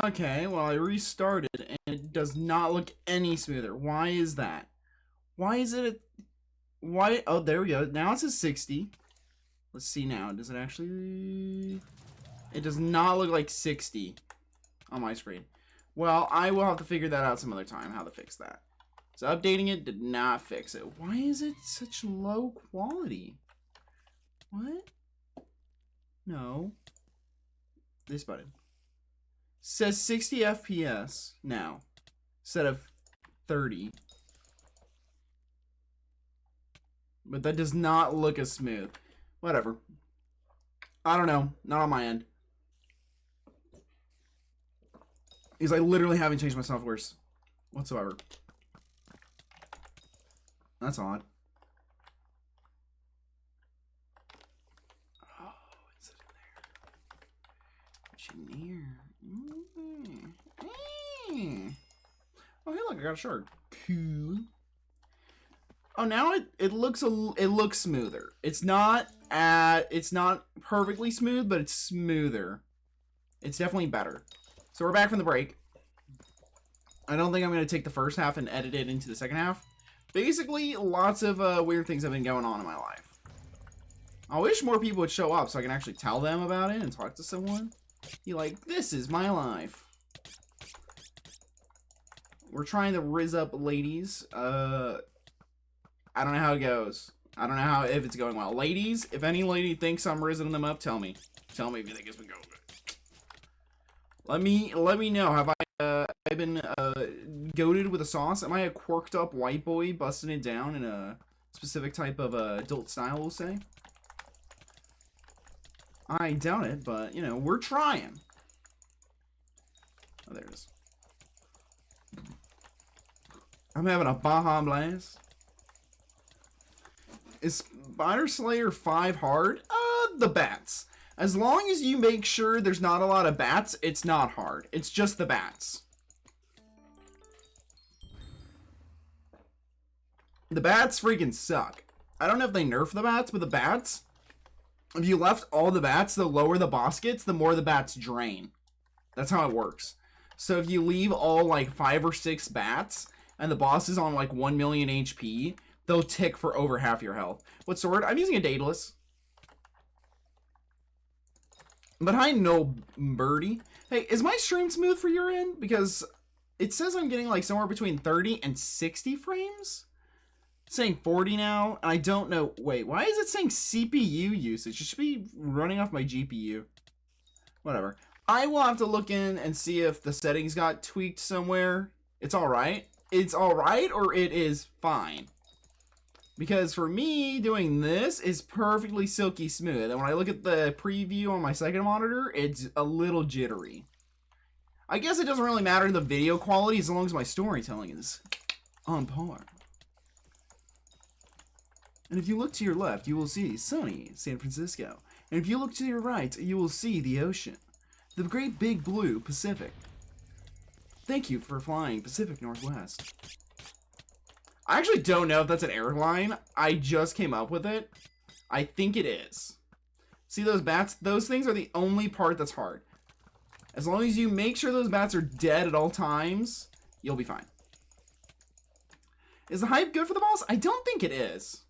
Okay, well I restarted and it does not look any smoother. Why is that? Why is it why? Oh, there we go. Now it's a 60. Let's see now. Does it actually? It does not look like 60 on my screen. Well, I will have to figure that out some other time, how to fix that. So updating it did not fix it. Why is it such low quality? What? No. This button. Says 60 FPS now, instead of 30. But that does not look as smooth. Whatever. I don't know. Not on my end. Because I literally haven't changed my softwares whatsoever. That's odd. Oh, is it in there? Engineer. Oh, hey, look, I got a shark. Cool. Oh, now it looks smoother. It's not perfectly smooth, but it's smoother. It's definitely better. So we're back from the break. I don't think I'm going to take the first half and edit it into the second half. Basically, lots of weird things have been going on in my life. I wish more people would show up so I can actually tell them about it and talk to someone. Be like, this is my life. We're trying to rizz up ladies. I don't know how it goes. I don't know if it's going well. Ladies, if any lady thinks I'm rizzing them up, tell me. Tell me if you think it's been going good. Let me know. Have I been goated with a sauce? Am I a quirked up white boy busting it down in a specific type of adult style, we'll say? I doubt it, but you know, we're trying. Oh, there it is. I'm having a Baja Blast. Is Spider Slayer 5 hard? The bats. As long as you make sure there's not a lot of bats, it's not hard. It's just the bats. The bats freaking suck. I don't know if they nerf the bats, but the bats, if you left all the bats, the lower the boss gets, the more the bats drain. That's how it works. So if you leave all like 5 or 6 bats, and the boss is on like 1 million HP, they'll tick for over half your health. What sword? I'm using a Daedalus. But hi, no birdie. Hey, is my stream smooth for your end? Because it says I'm getting like somewhere between 30 and 60 frames. It's saying 40 now, and I don't know. Wait, why is it saying CPU usage? It should be running off my GPU. Whatever. I will have to look in and see if the settings got tweaked somewhere. It's alright. It's alright, or it is fine. Because for me, doing this is perfectly silky smooth. And when I look at the preview on my second monitor, it's a little jittery. I guess it doesn't really matter the video quality as long as my storytelling is on par. And if you look to your left, you will see sunny San Francisco. And if you look to your right, you will see the ocean. The great big blue Pacific. Thank you for flying Pacific Northwest. I actually don't know if that's an airline. I just came up with it. I think it is. See those bats? Those things are the only part that's hard. As long as you make sure those bats are dead at all times, you'll be fine. Is the hype good for the boss? I don't think it is.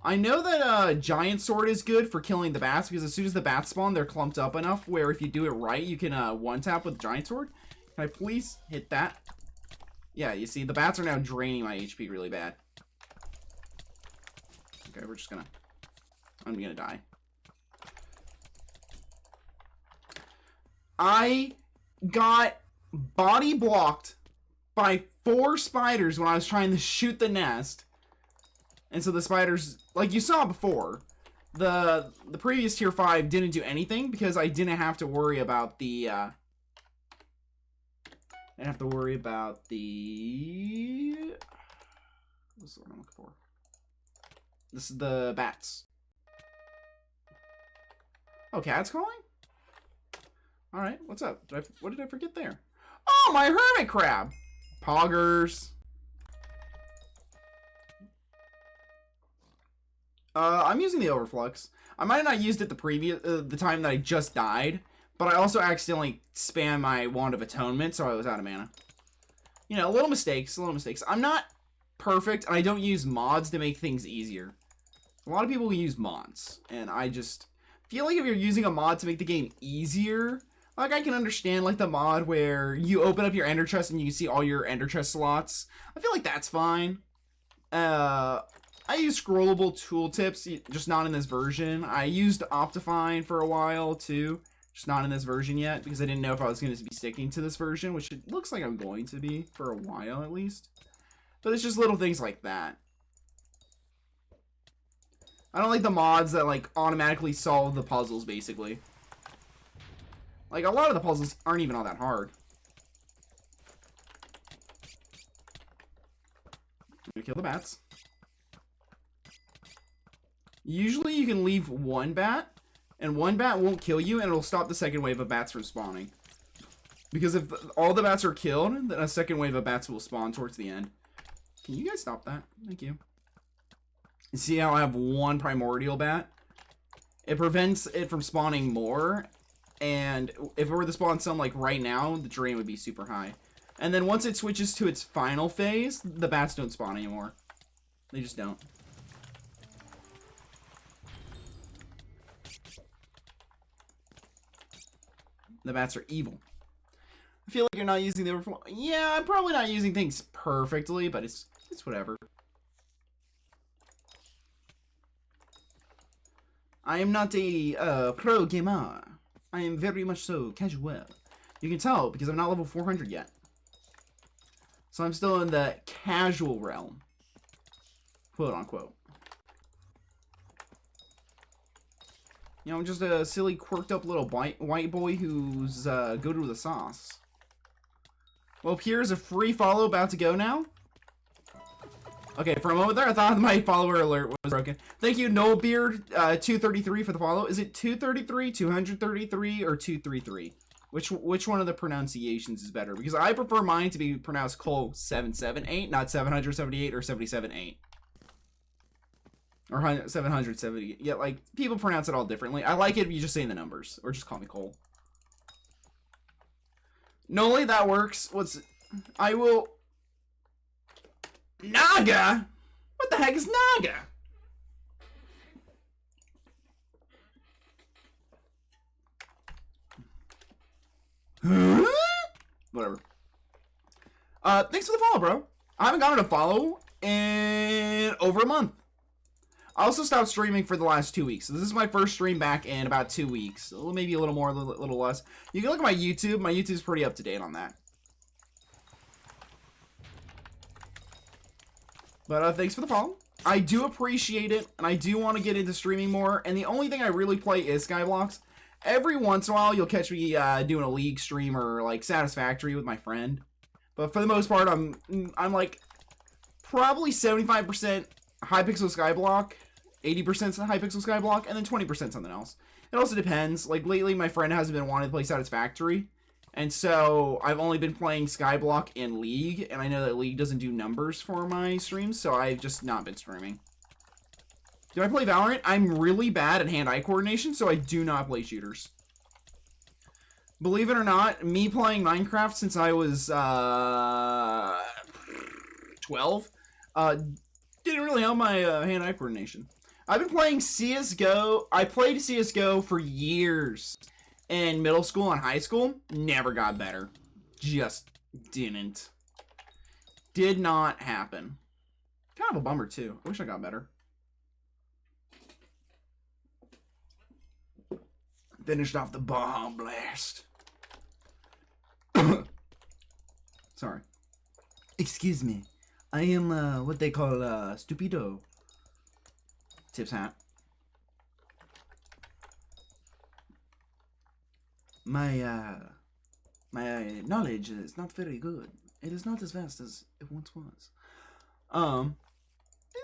I know that giant sword is good for killing the bats, because as soon as the bats spawn, they're clumped up enough where if you do it right, you can one-tap with giant sword. Can I please hit that? Yeah, you see, the bats are now draining my HP really bad. Okay, we're just gonna... I'm gonna die. I got body blocked by 4 spiders when I was trying to shoot the nest. And so the spiders, like you saw before, the previous tier 5 didn't do anything because I didn't have to worry about the... I didn't have to worry about the... What's the word I'm looking for? This is the bats. Oh, cat's calling? Alright, what's up? What did I forget there? Oh, my hermit crab! Poggers. I'm using the overflux. I might have not used it the time that I just died, But I also accidentally spammed my Wand of Atonement, so I was out of mana. You know, little mistakes, little mistakes. I'm not perfect, and I don't use mods to make things easier. A lot of people use mods, and I just feel like if you're using a mod to make the game easier, like I can understand like the mod where you open up your Ender Chest and you can see all your Ender Chest slots. I feel like that's fine. I use scrollable tooltips, just not in this version. I used Optifine for a while too, just not in this version yet because I didn't know if I was going to be sticking to this version, which it looks like I'm going to be for a while at least. But it's just little things like that. I don't like the mods that like automatically solve the puzzles basically. Like a lot of the puzzles aren't even all that hard. You kill the bats. Usually you can leave one bat, and one bat won't kill you, and it'll stop the second wave of bats from spawning. Because if all the bats are killed, then a second wave of bats will spawn towards the end. Can you guys stop that? Thank you. You see how I have one primordial bat? It prevents it from spawning more, and if it were to spawn some like right now, the drain would be super high. And then once it switches to its final phase, the bats don't spawn anymore. They just don't. The bats are evil. I feel like you're not using the overflow. Yeah, I'm probably not using things perfectly, but it's whatever. I am not a pro gamer. I am very much so casual. You can tell because I'm not level 400 yet. So I'm still in the casual realm. Quote unquote. You know, I'm just a silly, quirked up little white boy who's good with the sauce. Well, here's a free follow about to go now. Okay, for a moment there, I thought my follower alert was broken. Thank you, Nobeard 233 for the follow. Is it 233, 233, or 233? Which one of the pronunciations is better? Because I prefer mine to be pronounced Cole 778, not 778 or 778. Or 770. Yeah, like, people pronounce it all differently. I like it if you just say the numbers. Or just call me Cole. Noli, that works. I will... Naga? What the heck is Naga? Huh? Whatever. Thanks for the follow, bro. I haven't gotten a follow in over a month. I also stopped streaming for the last 2 weeks. So this is my first stream back in about 2 weeks. Maybe a little more, a little less. You can look at my YouTube. My YouTube's pretty up to date on that. But thanks for the follow. I do appreciate it, and I do want to get into streaming more. And the only thing I really play is Skyblocks. Every once in a while, you'll catch me doing a League stream or like Satisfactory with my friend. But for the most part, I'm like probably 75% Hypixel Skyblock, 80% Hypixel Skyblock, and then 20% something else. It also depends. Like lately, my friend hasn't been wanting to play Satisfactory. And so I've only been playing Skyblock in League, and I know that League doesn't do numbers for my streams, so I've just not been streaming. Do I play Valorant? I'm really bad at hand-eye coordination, so I do not play shooters. Believe it or not, me playing Minecraft since I was 12 didn't really help my hand-eye coordination. I've been playing CSGO. I played CSGO for years. In middle school and high school, never got better. Just didn't. Did not happen. Kind of a bummer, too. I wish I got better. Finished off the bomb blast. Sorry. Excuse me. I am, what they call, stupido. Tips hat. My knowledge is not very good. It is not as vast as it once was.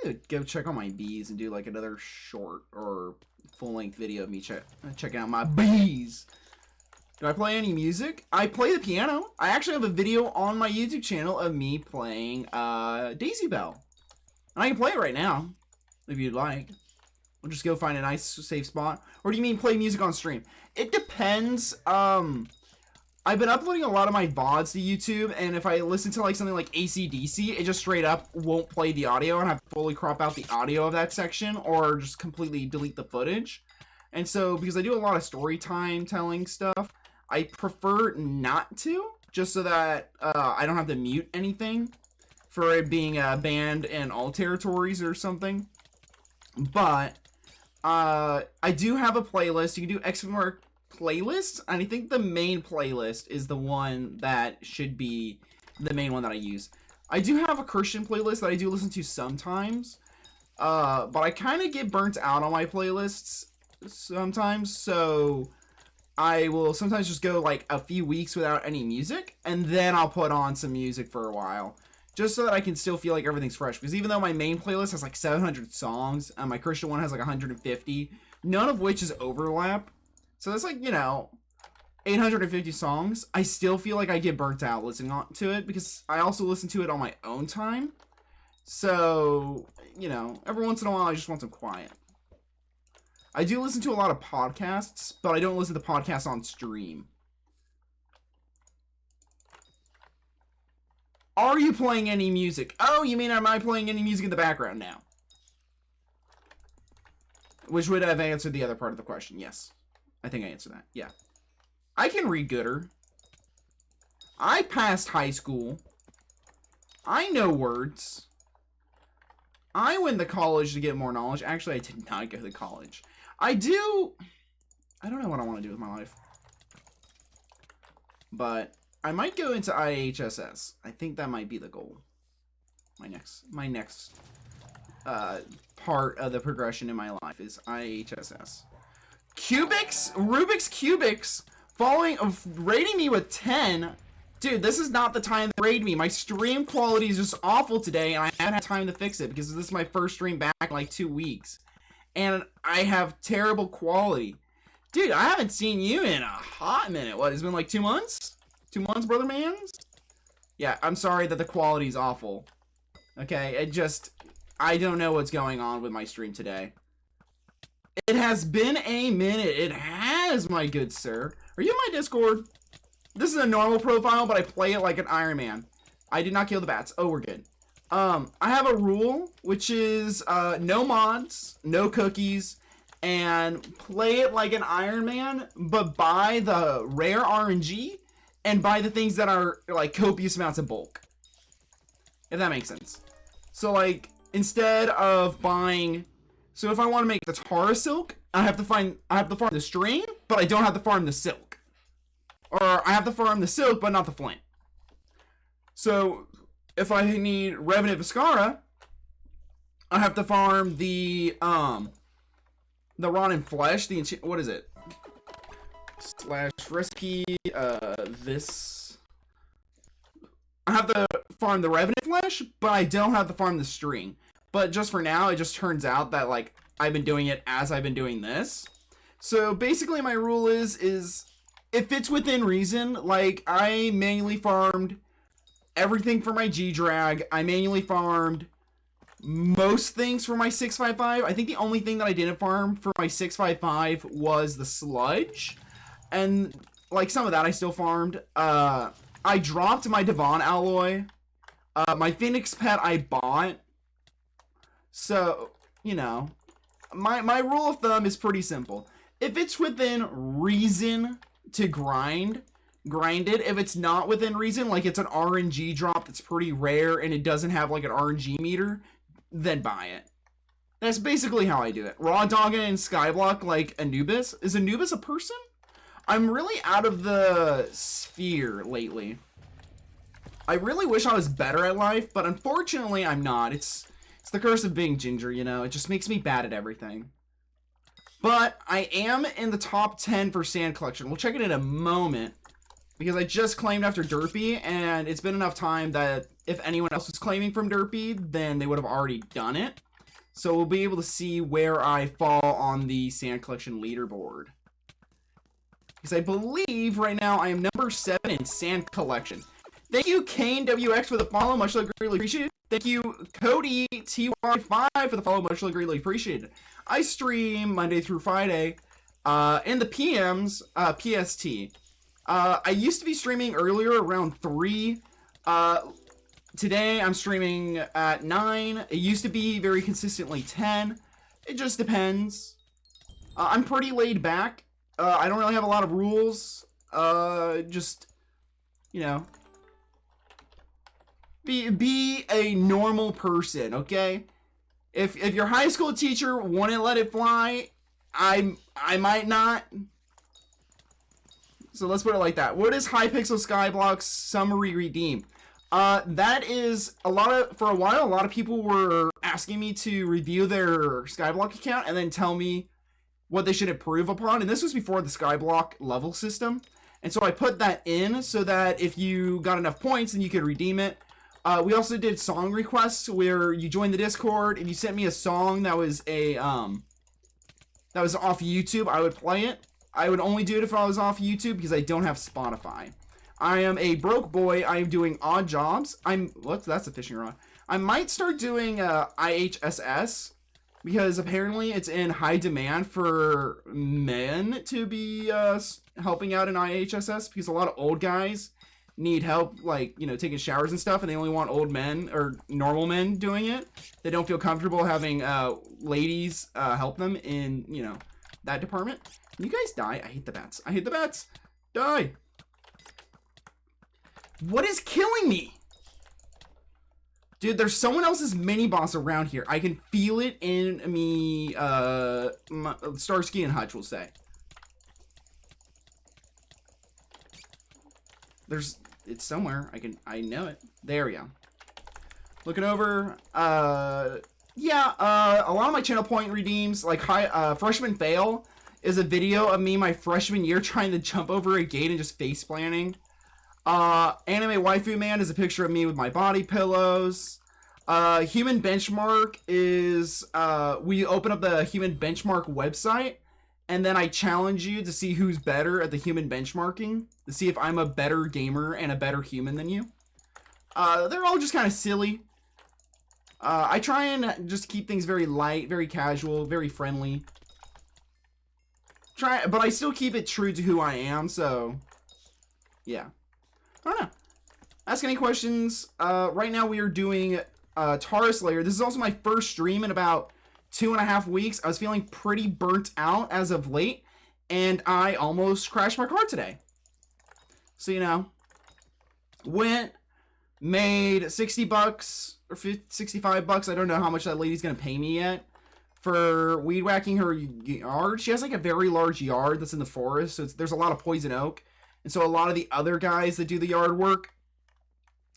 Maybe go check on my bees and do like another short or full-length video of me checking out my bees. Do I play any music? I play the piano. I actually have a video on my YouTube channel of me playing Daisy Bell. And I can play it right now, if you'd like. just go find a nice safe spot? Or do you mean play music on stream? It depends. I've been uploading a lot of my VODs to YouTube, and if I listen to like something like AC/DC, it just straight up won't play the audio, and I have to fully crop out the audio of that section, or just completely delete the footage. And so, because I do a lot of story time telling stuff, I prefer not to, just so that I don't have to mute anything for it being banned in all territories or something. But I do have a playlist. You can do XMR playlist, and I think the main playlist is the one that should be the main one that I use. I do have a Christian playlist that I do listen to sometimes, but I kind of get burnt out on my playlists sometimes, so I will sometimes just go like a few weeks without any music, and then I'll put on some music for a while, just so that I can still feel like everything's fresh. Because even though my main playlist has like 700 songs, and my Christian one has like 150, none of which is overlap, so that's like, you know, 850 songs, I still feel like I get burnt out listening to it, because I also listen to it on my own time. So, you know, every once in a while I just want some quiet. I do listen to a lot of podcasts, but I don't listen to podcasts on stream. Are you playing any music? Oh, you mean am I playing any music in the background now? Which would have answered the other part of the question, yes. I think I answered that, yeah. I can read gooder. I passed high school. I know words. I went to college to get more knowledge. Actually, I did not go to college. I don't know what I want to do with my life. But I might go into IHSS. I think that might be the goal. My next part of the progression in my life is IHSS. Rubik's Cubics rating me with 10. Dude, this is not the time to raid me. My stream quality is just awful today, and I haven't had time to fix it because this is my first stream back in like 2 weeks. And I have terrible quality. Dude, I haven't seen you in a hot minute. What, it's been like 2 months? 2 months, brother mans? Yeah, I'm sorry that the quality is awful. Okay, I don't know what's going on with my stream today. It has been a minute. It has, my good sir. Are you in my Discord? This is a normal profile, but I play it like an Iron Man. I did not kill the bats. Oh, we're good. I have a rule, which is no mods, no cookies, and play it like an Iron Man, but buy the rare RNG and buy the things that are like copious amounts of bulk. If that makes sense. So like, instead of buying, so if I want to make the Tara silk, I have to farm the string, but I don't have to farm the silk. Or I have to farm the silk, but not the flint. So if I need Revenant Viscara, I have to farm the Rotten Flesh, what is it? / recipe, this. I have to farm the Revenant Flesh, but I don't have to farm the string. But just for now, it just turns out that, like, I've been doing it as I've been doing this. So basically my rule is if it's within reason, like, I manually farmed everything for my G-Drag. I manually farmed most things for my 655. I think the only thing that I didn't farm for my 655 was the sludge. And, like, some of that I still farmed. I dropped my Devon alloy. My Phoenix pet I bought. So, you know, my rule of thumb is pretty simple. If it's within reason to grind it. If it's not within reason, like it's an RNG drop that's pretty rare and it doesn't have like an RNG meter, then buy it. That's basically how I do it. Raw dogging and Skyblock like Anubis. Is Anubis a person? I'm really out of the sphere lately. I really wish I was better at life, but unfortunately I'm not. It's the curse of being ginger, you know? It just makes me bad at everything. But I am in the top 10 for sand collection. We'll check it in a moment, because I just claimed after Derpy, and it's been enough time that if anyone else was claiming from Derpy, then they would have already done it. So we'll be able to see where I fall on the sand collection leaderboard. Because I believe right now I am number 7 in sand collection. Thank you, Kane WX, for the follow. Much greatly appreciated. Thank you, Cody TY5 for the follow. Much greatly appreciated. I stream Monday through Friday, in the PMs, PST. I used to be streaming earlier around 3. Today I'm streaming at 9. It used to be very consistently 10. It just depends. I'm pretty laid back. I don't really have a lot of rules. Just, you know, be a normal person, okay? If your high school teacher wouldn't let it fly, I might not. So let's put it like that. What is Hypixel Skyblock's summary redeem? That is for a while, a lot of people were asking me to review their Skyblock account and then tell me what they should improve upon. And this was before the Skyblock level system. And so I put that in so that if you got enough points, then you could redeem it. We also did song requests where you joined the Discord. If you sent me a song that was that was off YouTube, I would play it. I would only do it if I was off YouTube because I don't have Spotify. I am a broke boy. I am doing odd jobs. That's a fishing rod. I might start doing IHSS because apparently it's in high demand for men to be helping out in IHSS because a lot of old guys need help, like, you know, taking showers and stuff, and they only want old men or normal men doing it. They don't feel comfortable having ladies help them in, you know, that department. Can you guys die? I hate the bats. I hate the bats. Die. What is killing me? Dude, there's someone else's mini-boss around here. I can feel it in me, Starsky and Hutch will say. It's somewhere. I know it. There we go. Looking over, yeah, a lot of my channel point redeems, like Freshman Fail is a video of me my freshman year trying to jump over a gate and just face planting. Anime Waifu Man is a picture of me with my body pillows. Human Benchmark is, we open up the Human Benchmark website, and then I challenge you to see who's better at the human benchmarking, to see if I'm a better gamer and a better human than you. They're all just kind of silly. I try and just keep things very light, very casual, very friendly. But I still keep it true to who I am, so yeah. I don't know. Ask any questions. Right now we are doing Taurus Layer. This is also my first stream in about 2.5 weeks. I was feeling pretty burnt out as of late, and I almost crashed my car today. So, you know, made 60 bucks or 65 bucks. I don't know how much that lady's gonna pay me yet for weed whacking her yard. She has like a very large yard that's in the forest, so there's a lot of poison oak. And so a lot of the other guys that do the yard work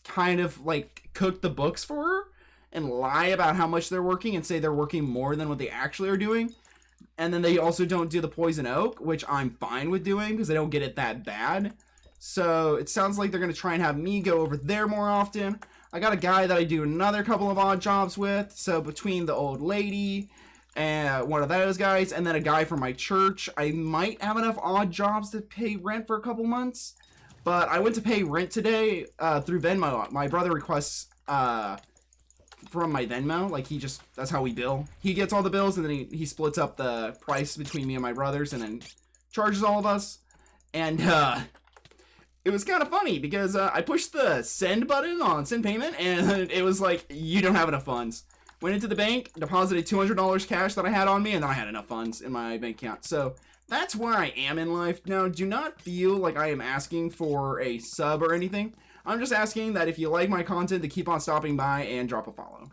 kind of like cook the books for her and lie about how much they're working and say they're working more than what they actually are doing. And then they also don't do the poison oak, which I'm fine with doing because they don't get it that bad. So it sounds like they're going to try and have me go over there more often. I got a guy that I do another couple of odd jobs with. So between the old lady and one of those guys and then a guy from my church, I might have enough odd jobs to pay rent for a couple months. But I went to pay rent today through Venmo. My brother requests from my Venmo. Like, that's how we bill. He gets all the bills and then he splits up the price between me and my brothers and then charges all of us. And it was kind of funny because I pushed the send button on send payment and it was like, you don't have enough funds. Went into the bank, deposited $200 cash that I had on me, and then I had enough funds in my bank account. So that's where I am in life. Now, do not feel like I am asking for a sub or anything. I'm just asking that if you like my content to keep on stopping by and drop a follow.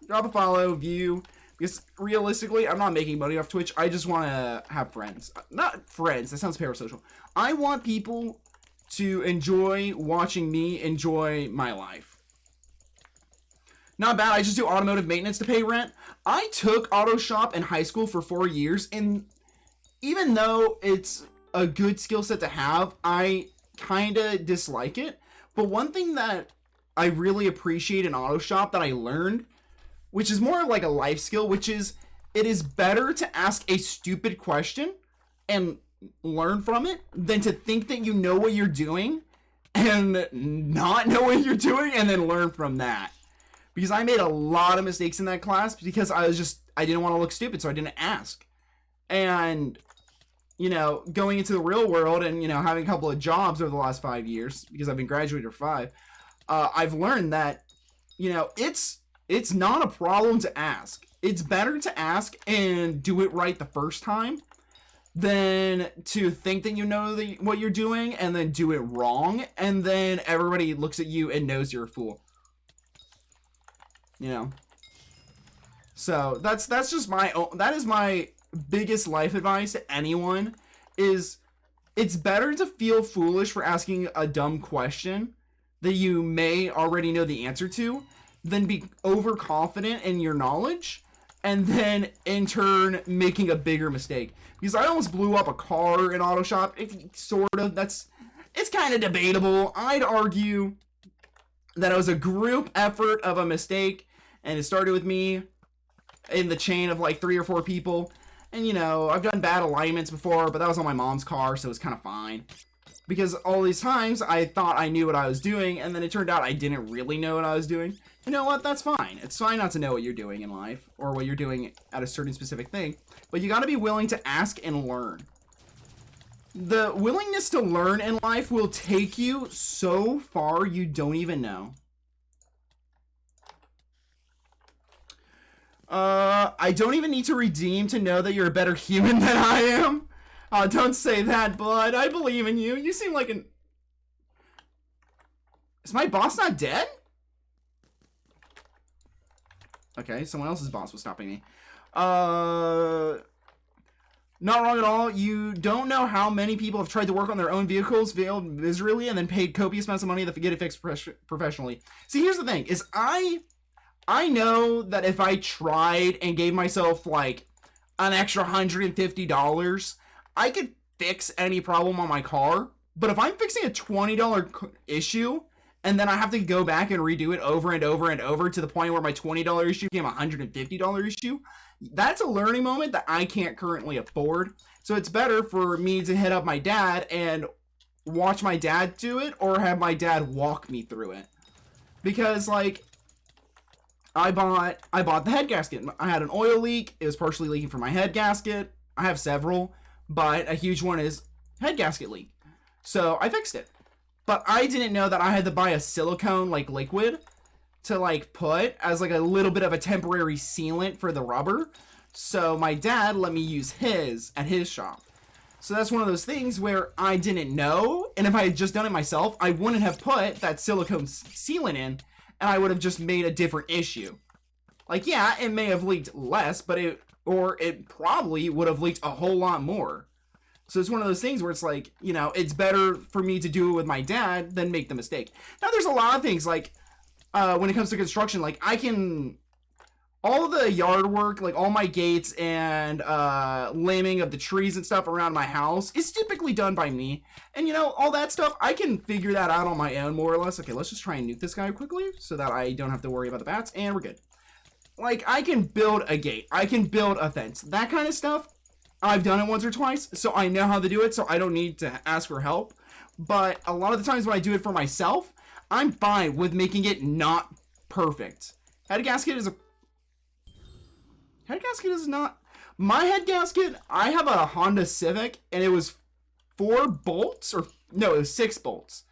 Drop a follow, view, because realistically, I'm not making money off Twitch. I just want to have friends. Not friends, that sounds parasocial. I want people to enjoy watching me enjoy my life. Not bad, I just do automotive maintenance to pay rent. I took auto shop in high school for 4 years, and even though it's a good skill set to have, I kind of dislike it. But one thing that I really appreciate in auto shop that I learned, which is more like a life skill, which is it is better to ask a stupid question and learn from it than to think that you know what you're doing and not know what you're doing and then learn from that. Because I made a lot of mistakes in that class because I didn't want to look stupid, so I didn't ask. And, you know, going into the real world and, you know, having a couple of jobs over the last 5 years, because I've been graduated for 5, I've learned that, you know, it's not a problem to ask. It's better to ask and do it right the first time than to think that you know what you're doing and then do it wrong, and then everybody looks at you and knows you're a fool. You know? So, that's just that is my biggest life advice to anyone, is it's better to feel foolish for asking a dumb question that you may already know the answer to than be overconfident in your knowledge and then in turn making a bigger mistake. Because I almost blew up a car in auto shop. It's kind of debatable. I'd argue that it was a group effort of a mistake, and it started with me in the chain of like 3 or 4 people. And, you know, I've done bad alignments before, but that was on my mom's car, so it was kind of fine. Because all these times, I thought I knew what I was doing, and then it turned out I didn't really know what I was doing. You know what? That's fine. It's fine not to know what you're doing in life, or what you're doing at a certain specific thing. But you gotta be willing to ask and learn. The willingness to learn in life will take you so far you don't even know. I don't even need to redeem to know that you're a better human than I am. Don't say that, bud. I believe in you. You seem like an... Is my boss not dead? Okay, someone else's boss was stopping me. Not wrong at all. You don't know how many people have tried to work on their own vehicles, failed miserably, and then paid copious amounts of money to get it fixed professionally. See, here's the thing, is I know that if I tried and gave myself, like, an extra $150, I could fix any problem on my car. But if I'm fixing a $20 issue, and then I have to go back and redo it over and over and over to the point where my $20 issue became a $150 issue, that's a learning moment that I can't currently afford. So it's better for me to hit up my dad and watch my dad do it, or have my dad walk me through it. Because, like, I bought the head gasket. I had an oil leak. It was partially leaking from my head gasket. I have several, but a huge one is head gasket leak. So I fixed it. But I didn't know that I had to buy a silicone, like, liquid to, like, put as, like, a little bit of a temporary sealant for the rubber. So my dad let me use his at his shop. So that's one of those things where I didn't know, and if I had just done it myself, I wouldn't have put that silicone sealant in, and I would have just made a different issue. Like, yeah, it may have leaked less, but it probably would have leaked a whole lot more. So it's one of those things where it's like, you know, it's better for me to do it with my dad than make the mistake. Now, there's a lot of things, like, when it comes to construction, like, all the yard work, like, all my gates and limbing of the trees and stuff around my house is typically done by me. And, you know, all that stuff, I can figure that out on my own, more or less. Okay, let's just try and nuke this guy quickly so that I don't have to worry about the bats, and we're good. Like, I can build a gate. I can build a fence. That kind of stuff, I've done it once or twice, so I know how to do it, so I don't need to ask for help. But a lot of the times when I do it for myself, I'm fine with making it not perfect. Head gasket is not... My head gasket, I have a Honda Civic, and it was 4 bolts, or... No, it was 6 bolts.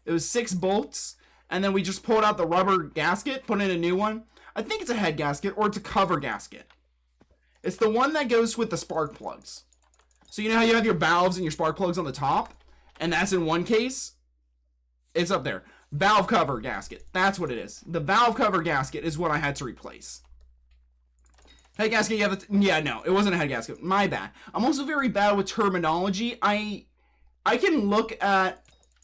It was 6 bolts, and then we just pulled out the rubber gasket, put in a new one. I think it's a head gasket, or it's a cover gasket. It's the one that goes with the spark plugs. So you know how you have your valves and your spark plugs on the top? And that's in one case? It's up there. Valve cover gasket. That's what it is. The valve cover gasket is what I had to replace. Head gasket, yeah, no, it wasn't a head gasket. My bad. I'm also very bad with terminology. I can look at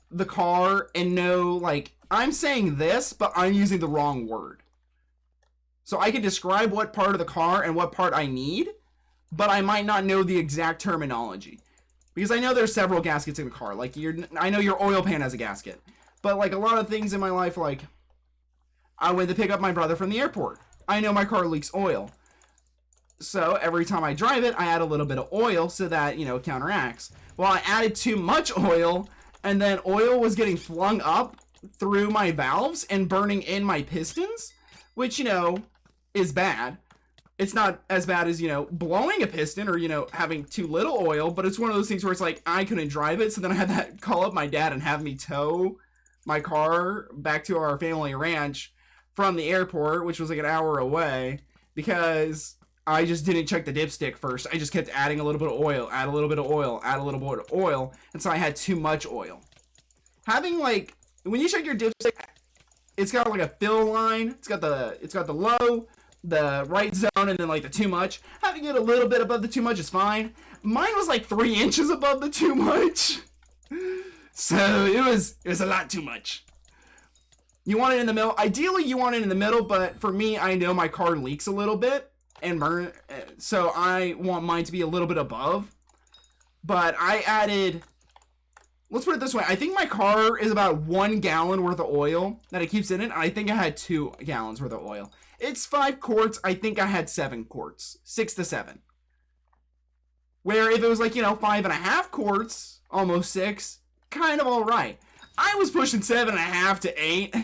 the car and know, like, I'm saying this, but I'm using the wrong word. So I can describe what part of the car and what part I need, but I might not know the exact terminology. Because I know there's several gaskets in the car. Like, I know your oil pan has a gasket. But, like, a lot of things in my life, like, I went to pick up my brother from the airport. I know my car leaks oil. So every time I drive it, I add a little bit of oil so that, you know, it counteracts. Well, I added too much oil, and then oil was getting flung up through my valves and burning in my pistons. which, is bad. It's not as bad as, blowing a piston or, having too little oil, but it's one of those things where it's like, I couldn't drive it, so then I had to call up my dad and have me tow my car back to our family ranch from the airport, which was like an hour away, because I just didn't check the dipstick first. I just kept adding a little bit of oil, add a little bit of oil, add a little bit of oil, and so I had too much oil. Having, like, when you check your dipstick, it's got like a fill line, it's got the low, the right zone, and then like the too much. Having it a little bit above the too much is fine. Mine was like 3 inches above the too much. So it was a lot too much. You want it in the middle. Ideally, you want it in the middle, but for me, I know my car leaks a little bit and burn, so I want mine to be a little bit above. But I added, let's put it this way, I think my car is about 1 gallon worth of oil that it keeps in it, and I think I had 2 gallons worth of oil. It's 5 quarts, I think I had 7 quarts, 6 to 7. Where if it was like, 5.5 quarts, almost 6, kind of alright. I was pushing 7.5 to 8,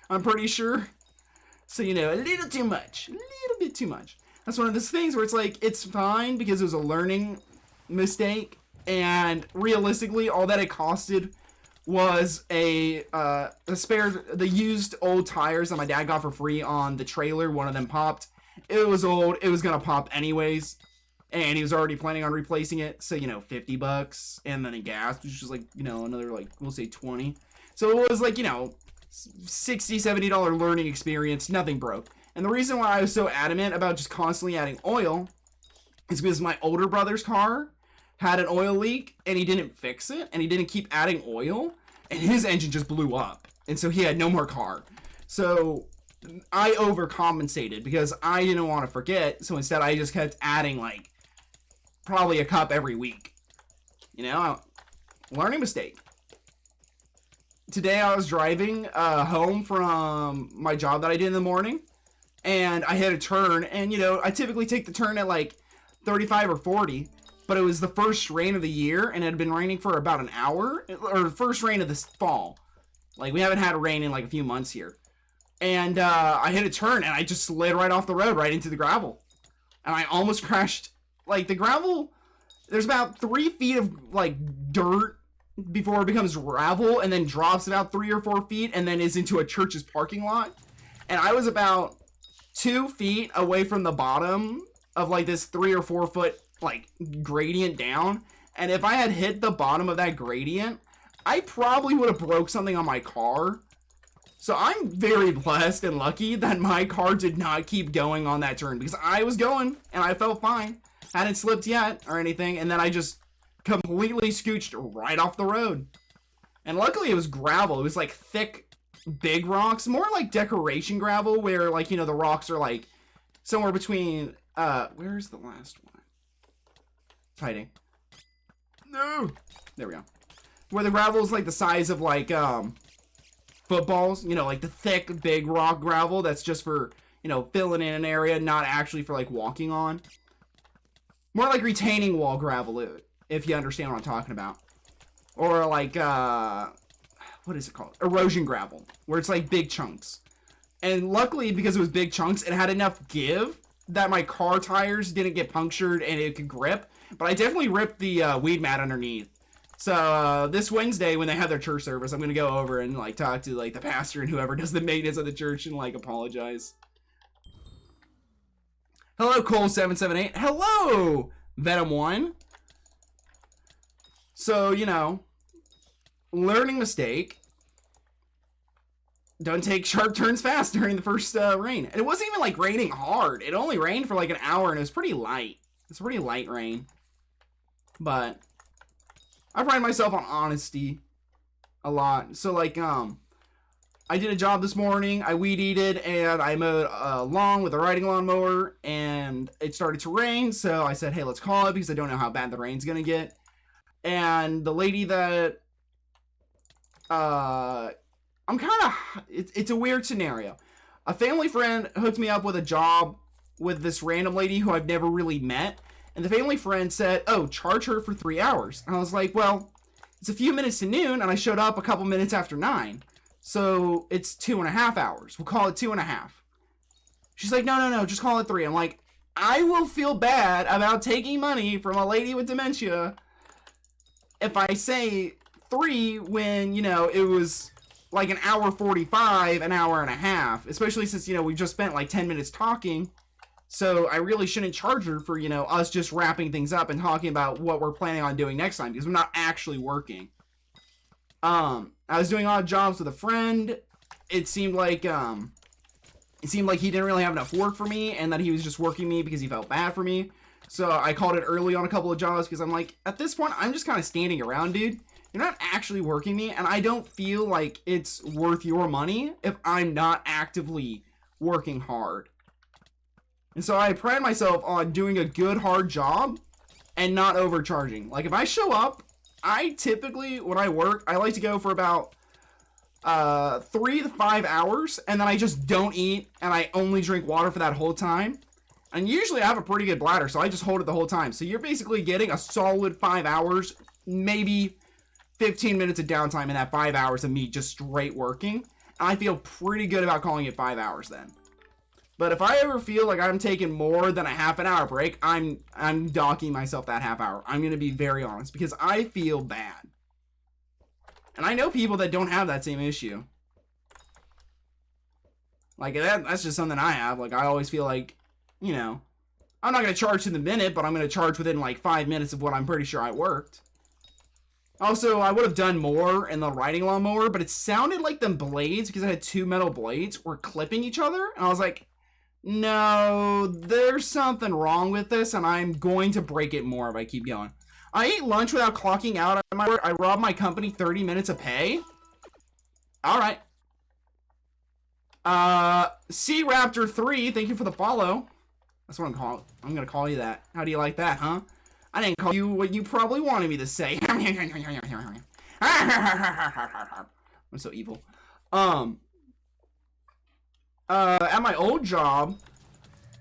I'm pretty sure. So, a little too much, a little bit too much. That's one of those things where it's like, it's fine because it was a learning mistake, and realistically, all that it costed was the used old tires that my dad got for free on the trailer. One of them popped. It was old, it was gonna pop anyways, and he was already planning on replacing it, so, $50, and then the gas, which was like, another, like, we'll say 20. So it was like, $60, $70 learning experience, nothing broke. And the reason why I was so adamant about just constantly adding oil is because my older brother's car had an oil leak, and he didn't fix it, and he didn't keep adding oil, and his engine just blew up, and so he had no more car. So I overcompensated because I didn't want to forget, so instead I just kept adding, like, probably a cup every week. Learning mistake. Today I was driving home from my job that I did in the morning, and I hit a turn, and, I typically take the turn at, like, 35 or 40, but it was the first rain of the year, and it had been raining for about an hour, or the first rain of this fall. Like, we haven't had a rain in, like, a few months here. And I hit a turn, and I just slid right off the road, right into the gravel. And I almost crashed. Like, the gravel, there's about 3 feet of, like, dirt before it becomes gravel, and then drops about 3 or 4 feet, and then is into a church's parking lot. And I was about 2 feet away from the bottom of, like, this 3 or 4 foot, like, gradient down. And if I had hit the bottom of that gradient, I probably would have broke something on my car. So I'm very blessed and lucky that my car did not keep going on that turn, because I was going and I felt fine. Hadn't slipped yet or anything, and then I just completely scooched right off the road. And luckily it was gravel. It was like thick, big rocks, more like decoration gravel, where, like, the rocks are like somewhere between, where's the last one? It's hiding. No! There we go. Where the gravel is like the size of, like, footballs, like the thick, big rock gravel that's just for, filling in an area, not actually for, like, walking on. More like retaining wall gravel, if you understand what I'm talking about. Or like, what is it called? Erosion gravel, where it's like big chunks. And luckily, because it was big chunks, it had enough give that my car tires didn't get punctured and it could grip. But I definitely ripped the weed mat underneath. So this Wednesday, when they have their church service, I'm going to go over and, like, talk to, like, the pastor and whoever does the maintenance of the church and, like, apologize. Hello, Cole778. Hello, Venom1. So, learning mistake. Don't take sharp turns fast during the first rain. And it wasn't even, like, raining hard. It only rained for, like, an hour, and it was pretty light. It's a pretty light rain. But I pride myself on honesty a lot. So, like, I did a job this morning, I weed-eated, and I mowed a lawn with a riding lawnmower, and it started to rain, so I said, hey, let's call it, because I don't know how bad the rain's gonna get. And the lady that, it's a weird scenario. A family friend hooked me up with a job with this random lady who I've never really met, and the family friend said, oh, charge her for 3 hours. And I was like, well, it's a few minutes to noon, and I showed up a couple minutes after 9. So it's 2.5 hours. We'll call it 2.5. She's like, no, just call it 3. I'm like, I will feel bad about taking money from a lady with dementia if I say 3 when, you know, it was like an hour 45, an hour and a half, especially since, you know, we just spent like 10 minutes talking. So I really shouldn't charge her for, you know, us just wrapping things up and talking about what we're planning on doing next time, because we're not actually working. I was doing odd jobs with a friend. It seemed like he didn't really have enough work for me, and that he was just working me because he felt bad for me. So I called it early on a couple of jobs, because I'm like, at this point, I'm just kind of standing around, dude. You're not actually working me, and I don't feel like it's worth your money if I'm not actively working hard. And so I pride myself on doing a good, hard job and not overcharging. Like, if I show up, I typically, when I work, I like to go for about 3 to 5 hours, and then I just don't eat, and I only drink water for that whole time. And usually I have a pretty good bladder, so I just hold it the whole time. So you're basically getting a solid 5 hours, maybe 15 minutes of downtime in that 5 hours of me just straight working. And I feel pretty good about calling it 5 hours then. But if I ever feel like I'm taking more than a half an hour break, I'm docking myself that half hour. I'm going to be very honest, because I feel bad. And I know people that don't have that same issue. Like, that's just something I have. Like, I always feel like, you know, I'm not going to charge to the minute, but I'm going to charge within like 5 minutes of what I'm pretty sure I worked. Also, I would have done more in the riding lawnmower, but it sounded like them blades, because I had 2 metal blades, were clipping each other. And I was like, no, there's something wrong with this, and I'm going to break it more if I keep going. I ate lunch without clocking out at my work. I robbed my company 30 minutes of pay. Alright. Sea Raptor 3, thank you for the follow. That's what I'm gonna call you that. How do you like that, huh? I didn't call you what you probably wanted me to say. I'm so evil. At my old job,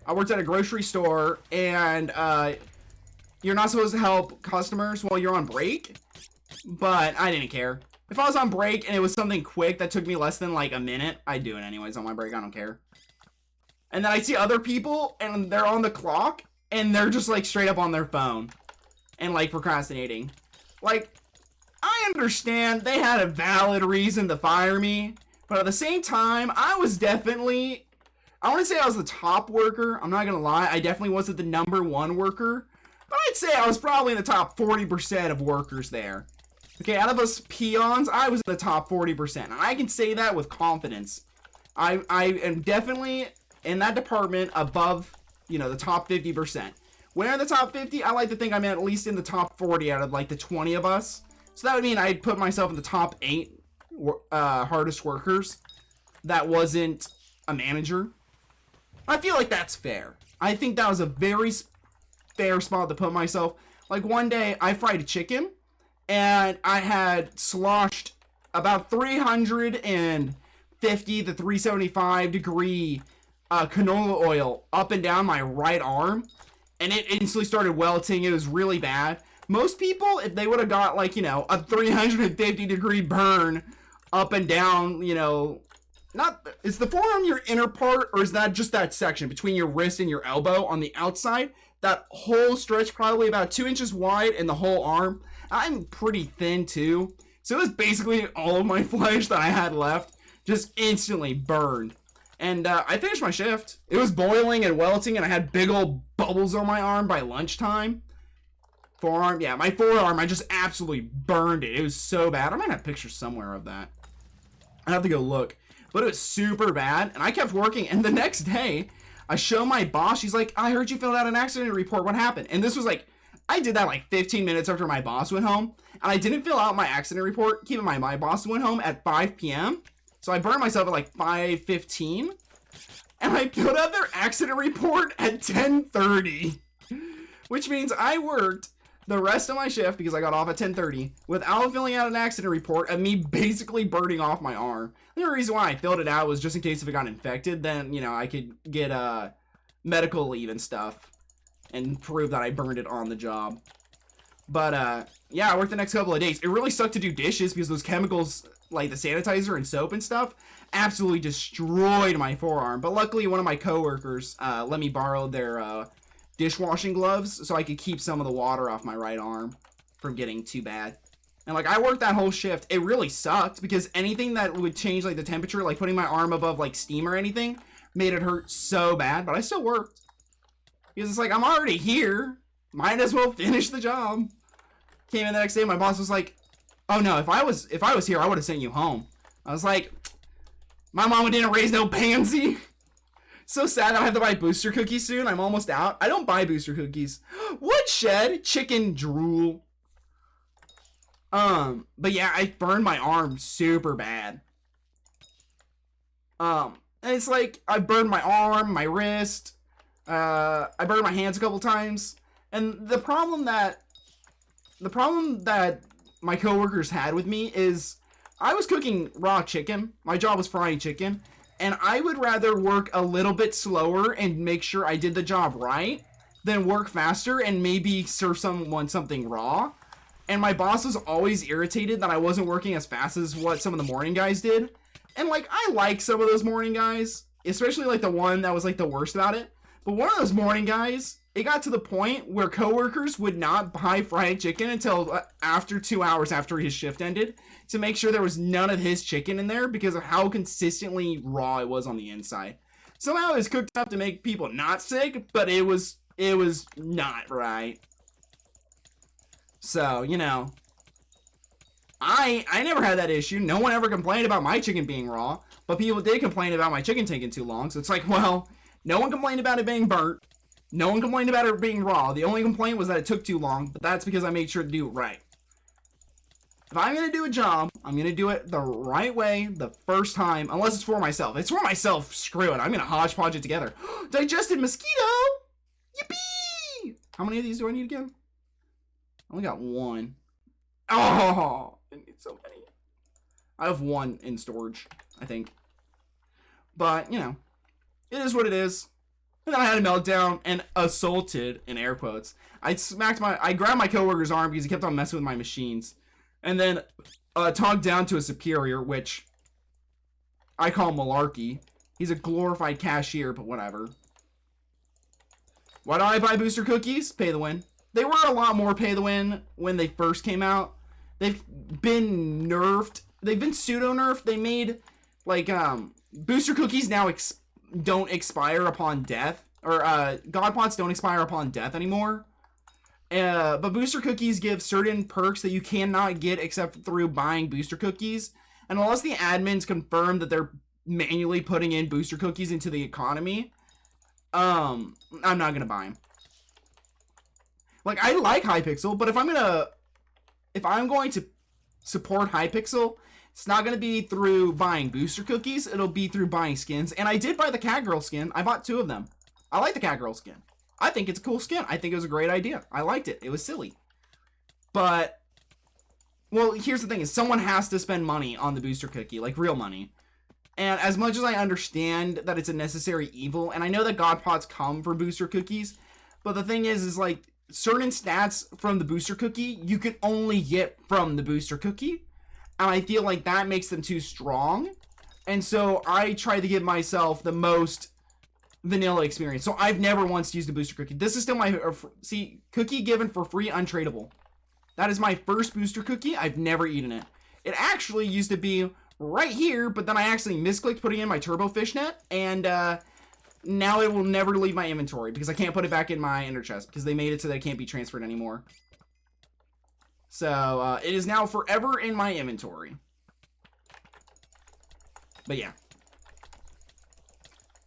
I worked at a grocery store, and you're not supposed to help customers while you're on break, but I didn't care. If I was on break and it was something quick that took me less than like a minute, I'd do it anyways on my break. I don't care. And then I see other people, and they're on the clock, and they're just like straight up on their phone and like procrastinating. Like, I understand they had a valid reason to fire me, but at the same time, I was definitely, I want to say I was the top worker. I'm not going to lie. I definitely wasn't the #1 worker, but I'd say I was probably in the top 40% of workers there. Okay, out of us peons, I was in the top 40%. And I can say that with confidence. I am definitely in that department above, you know, the top 50%. When I'm in the top 50, I like to think I'm at least in the top 40 out of like the 20 of us. So that would mean I'd put myself in the top 8 hardest workers. That wasn't a manager. I feel like that's fair. I think that was a very fair spot to put myself. Like, one day I fried chicken, and I had sloshed about 350 to 375 degree canola oil up and down my right arm, and it instantly started welting. It was really bad. Most people, if they would have got, like, you know, a 350 degree burn up and down, you know, not, is the forearm your inner part, or is that just that section between your wrist and your elbow on the outside? That whole stretch, probably about 2 inches wide in the whole arm. I'm pretty thin too, so it was basically all of my flesh that I had left just instantly burned. And I finished my shift. It was boiling and welting, and I had big old bubbles on my arm by lunchtime. Forearm, yeah, my forearm, I just absolutely burned it. It was so bad. I might have pictures somewhere of that. I have to go look. But it was super bad, and I kept working, and the next day, I show my boss. She's like, I heard you filled out an accident report. What happened? And this was like, I did that like 15 minutes after my boss went home, and I didn't fill out my accident report. Keep in mind, my boss went home at 5 p.m., so I burned myself at like 5:15, and I filled out their accident report at 10:30, which means I worked the rest of my shift, because I got off at 10:30, without filling out an accident report, and me basically burning off my arm. The only reason why I filled it out was just in case if it got infected, then, you know, I could get medical leave and stuff and prove that I burned it on the job. But yeah, I worked the next couple of days. It really sucked to do dishes, because those chemicals like the sanitizer and soap and stuff, absolutely destroyed my forearm. But luckily, one of my coworkers let me borrow their dishwashing gloves so I could keep some of the water off my right arm from getting too bad. And like, I worked that whole shift. It really sucked because anything that would change like the temperature, like putting my arm above like steam or anything, made it hurt so bad. But I still worked because it's like, I'm already here, might as well finish the job. Came in the next day, my boss was like, oh no, if I was here, I would have sent you home. I was like, my mama didn't raise no pansy. So sad that I have to buy booster cookies soon. I'm almost out. I don't buy booster cookies. What shed? Chicken drool. But yeah, I burned my arm super bad. And it's like, I burned my arm, my wrist, I burned my hands a couple times. And the problem that my coworkers had with me is I was cooking raw chicken. My job was frying chicken. And I would rather work a little bit slower and make sure I did the job right than work faster and maybe serve someone something raw. And my boss was always irritated that I wasn't working as fast as what some of the morning guys did. And like, I like some of those morning guys, especially like the one that was like the worst about it. But one of those morning guys, it got to the point where coworkers would not buy fried chicken until after 2 hours after his shift ended to make sure there was none of his chicken in there because of how consistently raw it was on the inside. Somehow it was cooked up to make people not sick, but it was not right. So, you know, I never had that issue. No one ever complained about my chicken being raw, but people did complain about my chicken taking too long. So it's like, well, no one complained about it being burnt. No one complained about it being raw. The only complaint was that it took too long, but that's because I made sure to do it right. If I'm going to do a job, I'm going to do it the right way the first time, unless it's for myself. If it's for myself, screw it. I'm going to hodgepodge it together. Digested mosquito! Yippee! How many of these do I need again? I only got one. Oh, I need so many. I have one in storage, I think. But, you know, it is what it is. And then I had a meltdown and assaulted, in air quotes. I grabbed my coworker's arm because he kept on messing with my machines. And then talked down to a superior, which I call malarkey. He's a glorified cashier, but whatever. Why do I buy booster cookies? Pay the win. They were a lot more pay the win when they first came out. They've been nerfed. They've been pseudo-nerfed. They made, like, booster cookies now don't expire upon death. Or, God Pots don't expire upon death anymore. But booster cookies give certain perks that you cannot get except through buying booster cookies. And unless the admins confirm that they're manually putting in booster cookies into the economy, I'm not gonna buy them. Like, I like Hypixel, but if I'm going to support Hypixel, it's not going to be through buying booster cookies. It'll be through buying skins. And I did buy the Catgirl skin. I bought 2 of them. I like the Catgirl skin. I think it's a cool skin. I think it was a great idea. I liked it. It was silly. But, well, here's the thing is someone has to spend money on the booster cookie, like real money. And as much as I understand that it's a necessary evil, and I know that God Pots come for booster cookies, but the thing is like, certain stats from the booster cookie you can only get from the booster cookie, and I feel like that makes them too strong, and so I try to give myself the most vanilla experience. So I've never once used a booster cookie. This is still my cookie given for free, untradeable. That is my first booster cookie. I've never eaten it. It actually used to be right here, but then I actually misclicked putting in my turbo fishnet, and now it will never leave my inventory because I can't put it back in my ender chest because they made it so that it can't be transferred anymore. So, it is now forever in my inventory. But yeah.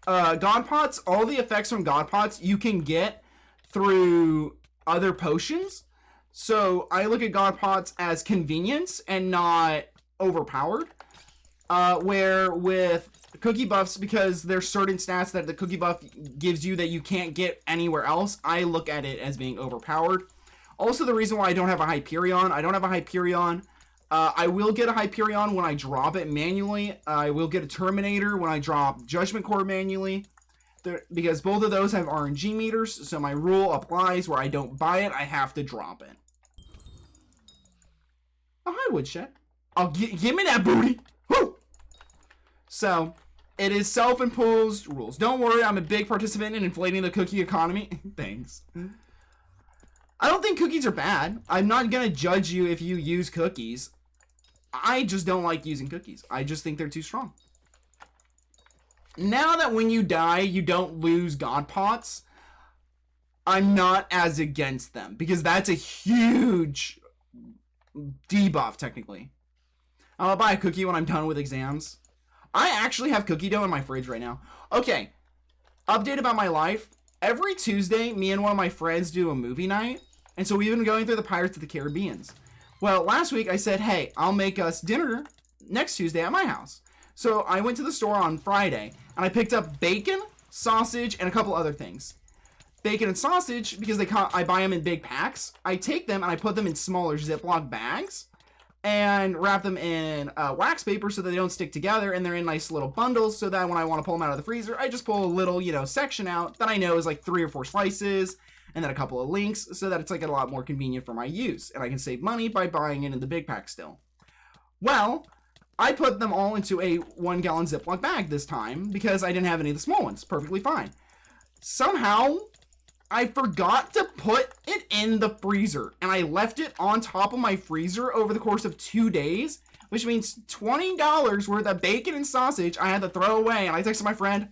God Pots, all the effects from God Pots you can get through other potions. So, I look at God Pots as convenience and not overpowered. Where with cookie buffs, because there's certain stats that the cookie buff gives you that you can't get anywhere else, I look at it as being overpowered. Also, the reason why I don't have a Hyperion, I will get a Hyperion when I drop it manually. I will get a Terminator when I drop Judgment Core manually, because both of those have RNG meters, so my rule applies where I don't buy it, I have to drop it. Oh, hi, Woodshed. Give me that booty. Woo! So, it is self-imposed rules. Don't worry, I'm a big participant in inflating the cookie economy. Thanks. I don't think cookies are bad. I'm not gonna judge you if you use cookies. I just don't like using cookies. I just think they're too strong. Now that when you die, you don't lose God pots, I'm not as against them, because that's a huge debuff, technically. I'll buy a cookie when I'm done with exams. I actually have cookie dough in my fridge right now. Okay, update about my life. Every Tuesday, me and one of my friends do a movie night, and so we've been going through the Pirates of the Caribbean. Well, last week I said, hey, I'll make us dinner next Tuesday at my house. So I went to the store on Friday, and I picked up bacon, sausage, and a couple other things. Bacon and sausage, because I buy them in big packs. I take them and I put them in smaller Ziploc bags and wrap them in wax paper so that they don't stick together, and they're in nice little bundles so that when I want to pull them out of the freezer, I just pull a little, section out that I know is like 3 or 4 slices and then a couple of links so that it's like a lot more convenient for my use, and I can save money by buying it in the big pack still. Well, I put them all into a 1-gallon Ziploc bag this time because I didn't have any of the small ones. Perfectly fine. Somehow, I forgot to put it in the freezer, and I left it on top of my freezer over the course of 2 days, which means $20 worth of bacon and sausage I had to throw away. And I texted my friend,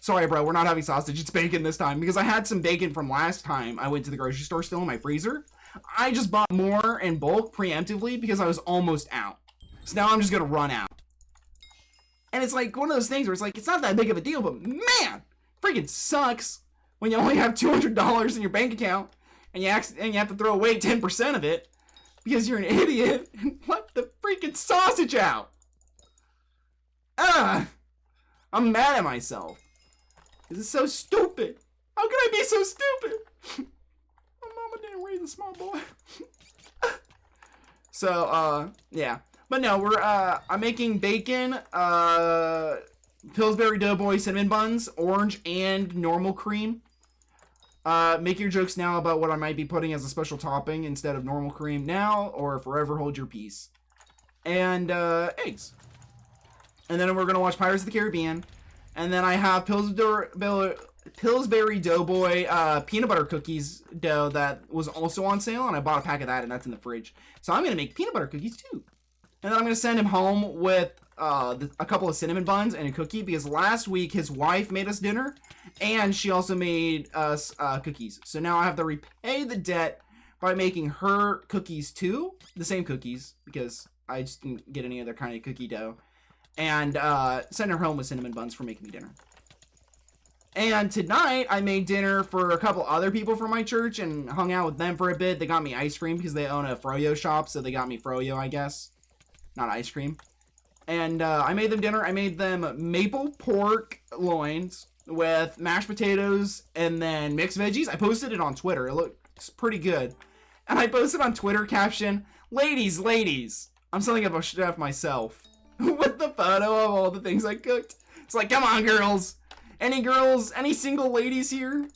sorry bro, we're not having sausage, it's bacon this time, because I had some bacon from last time I went to the grocery store still in my freezer. I just bought more in bulk preemptively because I was almost out. So now I'm just gonna run out. And it's like one of those things where it's like, it's not that big of a deal, but man, freaking sucks when you only have $200 in your bank account and you have to throw away 10% of it because you're an idiot and left the freaking sausage out. I'm mad at myself. This is so stupid. How can I be so stupid? My mama didn't raise a small boy. So, yeah. But no, I'm making bacon, Pillsbury Doughboy cinnamon buns, orange and normal cream. Make your jokes now about what I might be putting as a special topping instead of normal cream now, or forever hold your peace. And, eggs. And then we're gonna watch Pirates of the Caribbean. And then I have Pillsbury Doughboy, peanut butter cookies dough that was also on sale, and I bought a pack of that, and that's in the fridge. So I'm gonna make peanut butter cookies too. And then I'm gonna send him home with a couple of cinnamon buns and a cookie, because last week his wife made us dinner and she also made us cookies. So now I have to repay the debt by making her cookies too, the same cookies, because I just didn't get any other kind of cookie dough, and send her home with cinnamon buns for making me dinner. And tonight I made dinner for a couple other people from my church and hung out with them for a bit. They got me ice cream because they own a froyo shop, so they got me froyo, I guess. Not ice cream. And I made them dinner. I made them maple pork loins with mashed potatoes and then mixed veggies. I posted it on Twitter. It looks pretty good. And I posted on Twitter caption, ladies, I'm something of a chef myself. With the photo of all the things I cooked. It's like, come on, girls. Any single ladies here?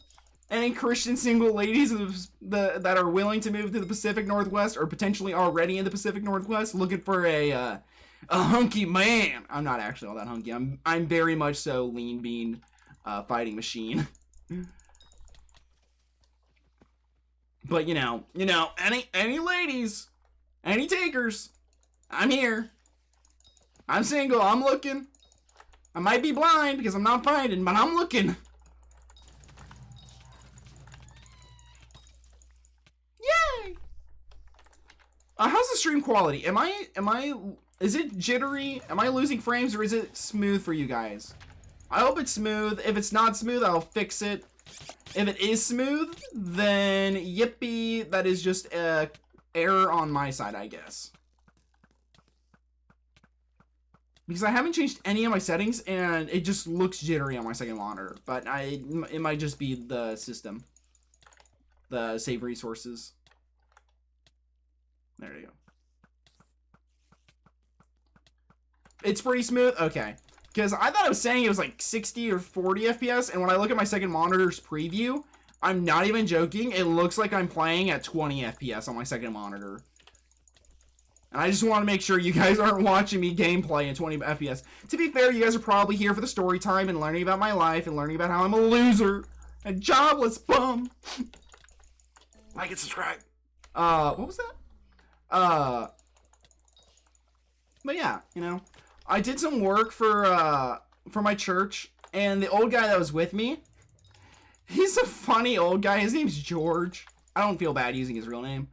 Any Christian single ladies that are willing to move to the Pacific Northwest or potentially already in the Pacific Northwest looking for a hunky man? I'm not actually all that hunky. I'm very much so lean bean fighting machine. But you know, any ladies, any takers, I'm here. I'm single, I'm looking. I might be blind because I'm not finding, but I'm looking. Yay! How's the stream quality? Is it jittery? Am I losing frames, or is it smooth for you guys? I hope it's smooth. If it's not smooth, I'll fix it. If it is smooth, then yippee, that is just a error on my side, I guess. Because I haven't changed any of my settings, and it just looks jittery on my second monitor. But it might just be the system. The save resources. There you go. It's pretty smooth? Okay. Because I thought I was saying it was like 60 or 40 FPS, and when I look at my second monitor's preview, I'm not even joking, it looks like I'm playing at 20 FPS on my second monitor. And I just want to make sure you guys aren't watching me gameplay in 20 FPS. To be fair, you guys are probably here for the story time and learning about my life and learning about how I'm a loser. A jobless bum. Like and subscribe. What was that? But yeah, you know. I did some work for my church. And the old guy that was with me, he's a funny old guy. His name's George. I don't feel bad using his real name.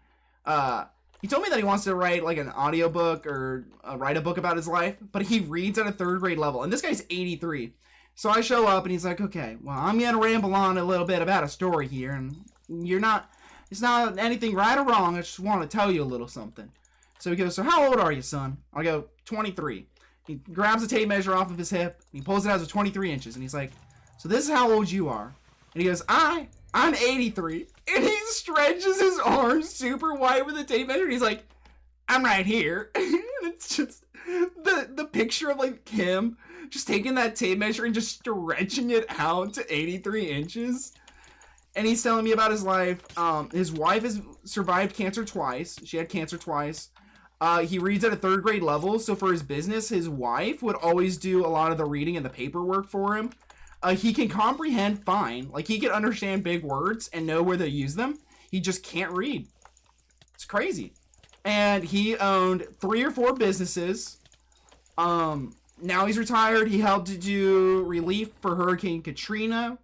He told me that he wants to write like an audiobook or write a book about his life, but he reads at a 3rd grade level. And this guy's 83. So I show up and he's like, okay, well, I'm going to ramble on a little bit about a story here. And it's not anything right or wrong. I just want to tell you a little something. So he goes, so how old are you, son? I go, 23. He grabs a tape measure off of his hip and he pulls it out as 23 inches. And he's like, so this is how old you are. And he goes, I'm 83. And he stretches his arms super wide with a tape measure. And he's like, I'm right here. And it's just the picture of like him just taking that tape measure and just stretching it out to 83 inches. And he's telling me about his life. His wife has survived cancer twice. She had cancer twice. He reads at a 3rd grade level. So for his business, his wife would always do a lot of the reading and the paperwork for him. He can comprehend fine. Like, he can understand big words and know where to use them. He just can't read. It's crazy. And he owned 3 or 4 businesses. Now he's retired. He helped to do relief for Hurricane Katrina.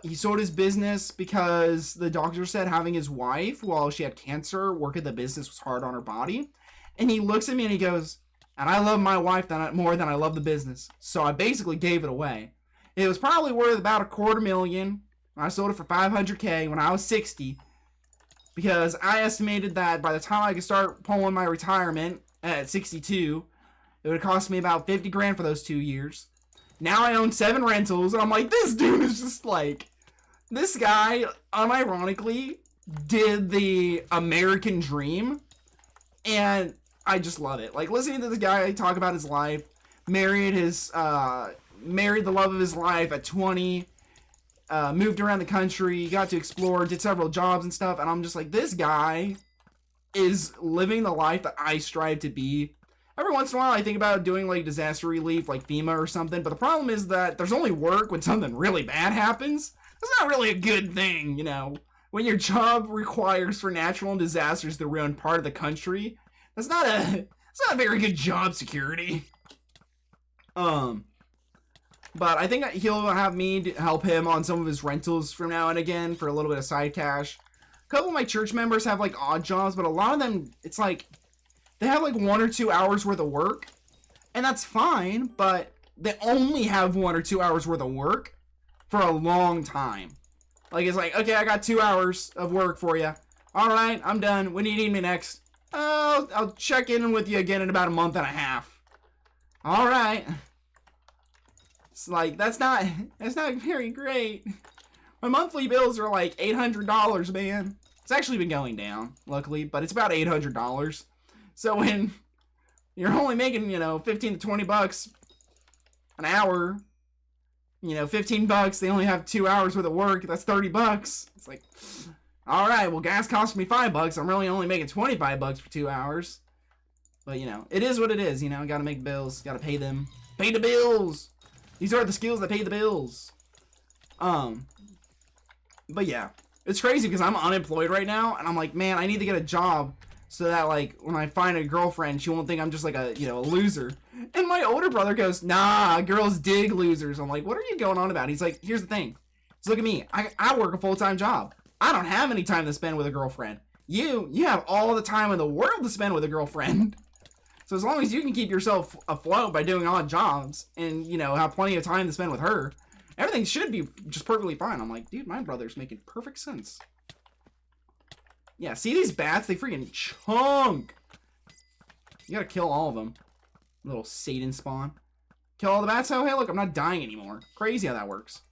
He sold his business because the doctor said having his wife, while she had cancer, work at the business was hard on her body. And he looks at me and he goes, and I love my wife more than I love the business. So I basically gave it away. It was probably worth about $250,000. I sold it for $500K when I was 60. Because I estimated that by the time I could start pulling my retirement at 62, it would cost me about $50,000 for those 2 years. Now I own 7 rentals, and I'm like, this dude is just like... This guy, unironically, did the American dream. And I just love it. Like, listening to this guy talk about his life, married the love of his life at 20, moved around the country, got to explore, did several jobs and stuff, and I'm just like, this guy is living the life that I strive to be. Every once in a while, I think about doing, like, disaster relief, like FEMA or something, but the problem is that there's only work when something really bad happens. That's not really a good thing, you know? When your job requires for natural disasters to ruin part of the country, that's not a very good job security. But I think he'll have me help him on some of his rentals from now and again for a little bit of side cash. A couple of my church members have like odd jobs, but a lot of them, it's like, they have like 1 or 2 hours worth of work. And that's fine, but they only have 1 or 2 hours worth of work for a long time. Like, it's like, okay, I got 2 hours of work for you. Alright, I'm done. When do you need me next? I'll check in with you again in about a month and a half. Alright. It's like, that's not very great. My monthly bills are like $800, man. It's actually been going down, luckily, but it's about $800. So when you're only making, 15 to 20 bucks an hour, 15 bucks, they only have 2 hours worth of work, that's 30 bucks. It's like, all right, well, gas costs me $5. I'm really only making 25 bucks for 2 hours. But, it is what it is, gotta make bills, gotta pay them. Pay the bills! These are the skills that pay the bills. But yeah, it's crazy because I'm unemployed right now, and I'm like, man, I need to get a job so that, like, when I find a girlfriend, she won't think I'm just, like, a loser. And my older brother goes, nah, girls dig losers. I'm like, what are you going on about? He's like, here's the thing. Just look at me. I work a full-time job. I don't have any time to spend with a girlfriend. You have all the time in the world to spend with a girlfriend. So as long as you can keep yourself afloat by doing odd jobs and, have plenty of time to spend with her, everything should be just perfectly fine. I'm like, dude, my brother's making perfect sense. Yeah, see these bats? They freaking chunk. You gotta kill all of them. Little Satan spawn. Kill all the bats? Oh, hey, look, I'm not dying anymore. Crazy how that works.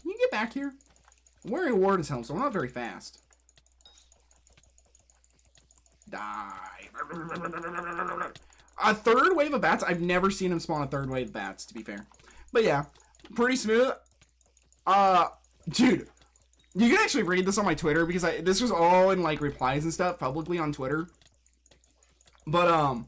Can you get back here? I'm wearing a warden's helm, so I'm not very fast. Die. A 3rd wave of bats? I've never seen him spawn a 3rd wave of bats, to be fair. But yeah, pretty smooth. Dude, You can actually read this on my Twitter because this was all in like replies and stuff publicly on Twitter. But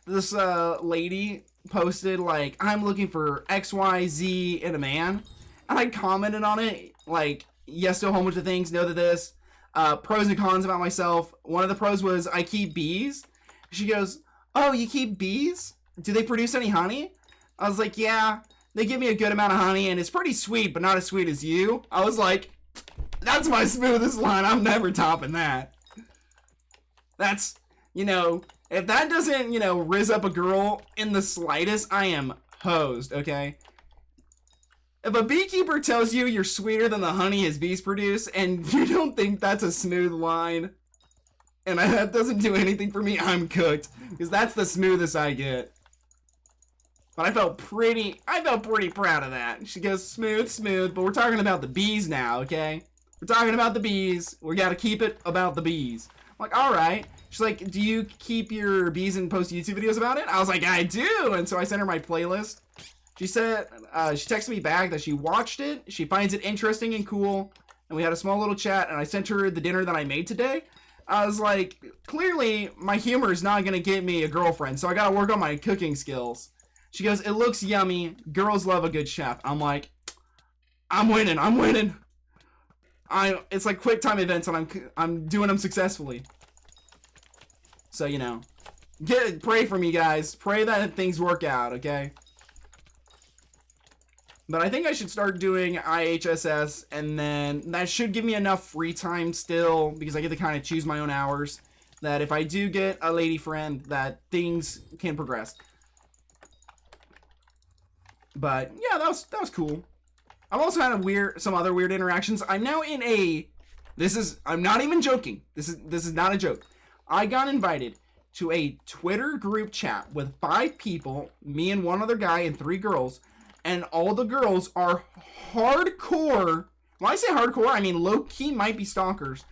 this lady posted like, I'm looking for XYZ in a man, and I commented on it like, yes to a whole bunch of things, no to this, pros and cons about myself. One of the pros was I keep bees. She goes, oh, you keep bees? Do they produce any honey? I was like, yeah, they give me a good amount of honey, and it's pretty sweet, but not as sweet as you. I was like, that's my smoothest line. I'm never topping that. That's, you know, if that doesn't, you know, rizz up a girl in the slightest, I am hosed, okay? If a beekeeper tells you you're sweeter than the honey his bees produce, and you don't think that's a smooth line, and that doesn't do anything for me, I'm cooked. Because that's the smoothest I get. But I felt pretty proud of that. She goes, smooth, but we're talking about the bees now, okay? We're talking about the bees. We gotta keep it about the bees. I'm like, alright. She's like, do you keep your bees and post YouTube videos about it? I was like, I do! And so I sent her my playlist. She said, she texted me back that she watched it, she finds it interesting and cool, and we had a small little chat, and I sent her the dinner that I made today. I was like, clearly, my humor is not gonna get me a girlfriend, so I gotta work on my cooking skills. She goes, it looks yummy, girls love a good chef. I'm like, I'm winning. It's like quick time events, and I'm doing them successfully. So, you know, pray for me, guys. Pray that things work out, okay? But I think I should start doing IHSS, and then that should give me enough free time still, because I get to kind of choose my own hours, that if I do get a lady friend, that things can progress. But yeah, that was cool. I've also had some other weird interactions. I'm now in I'm not even joking. This is not a joke. I got invited to a Twitter group chat with 5 people, me and one other guy and 3 girls, and all the girls are hardcore, when I say hardcore, I mean low-key might be stalkers,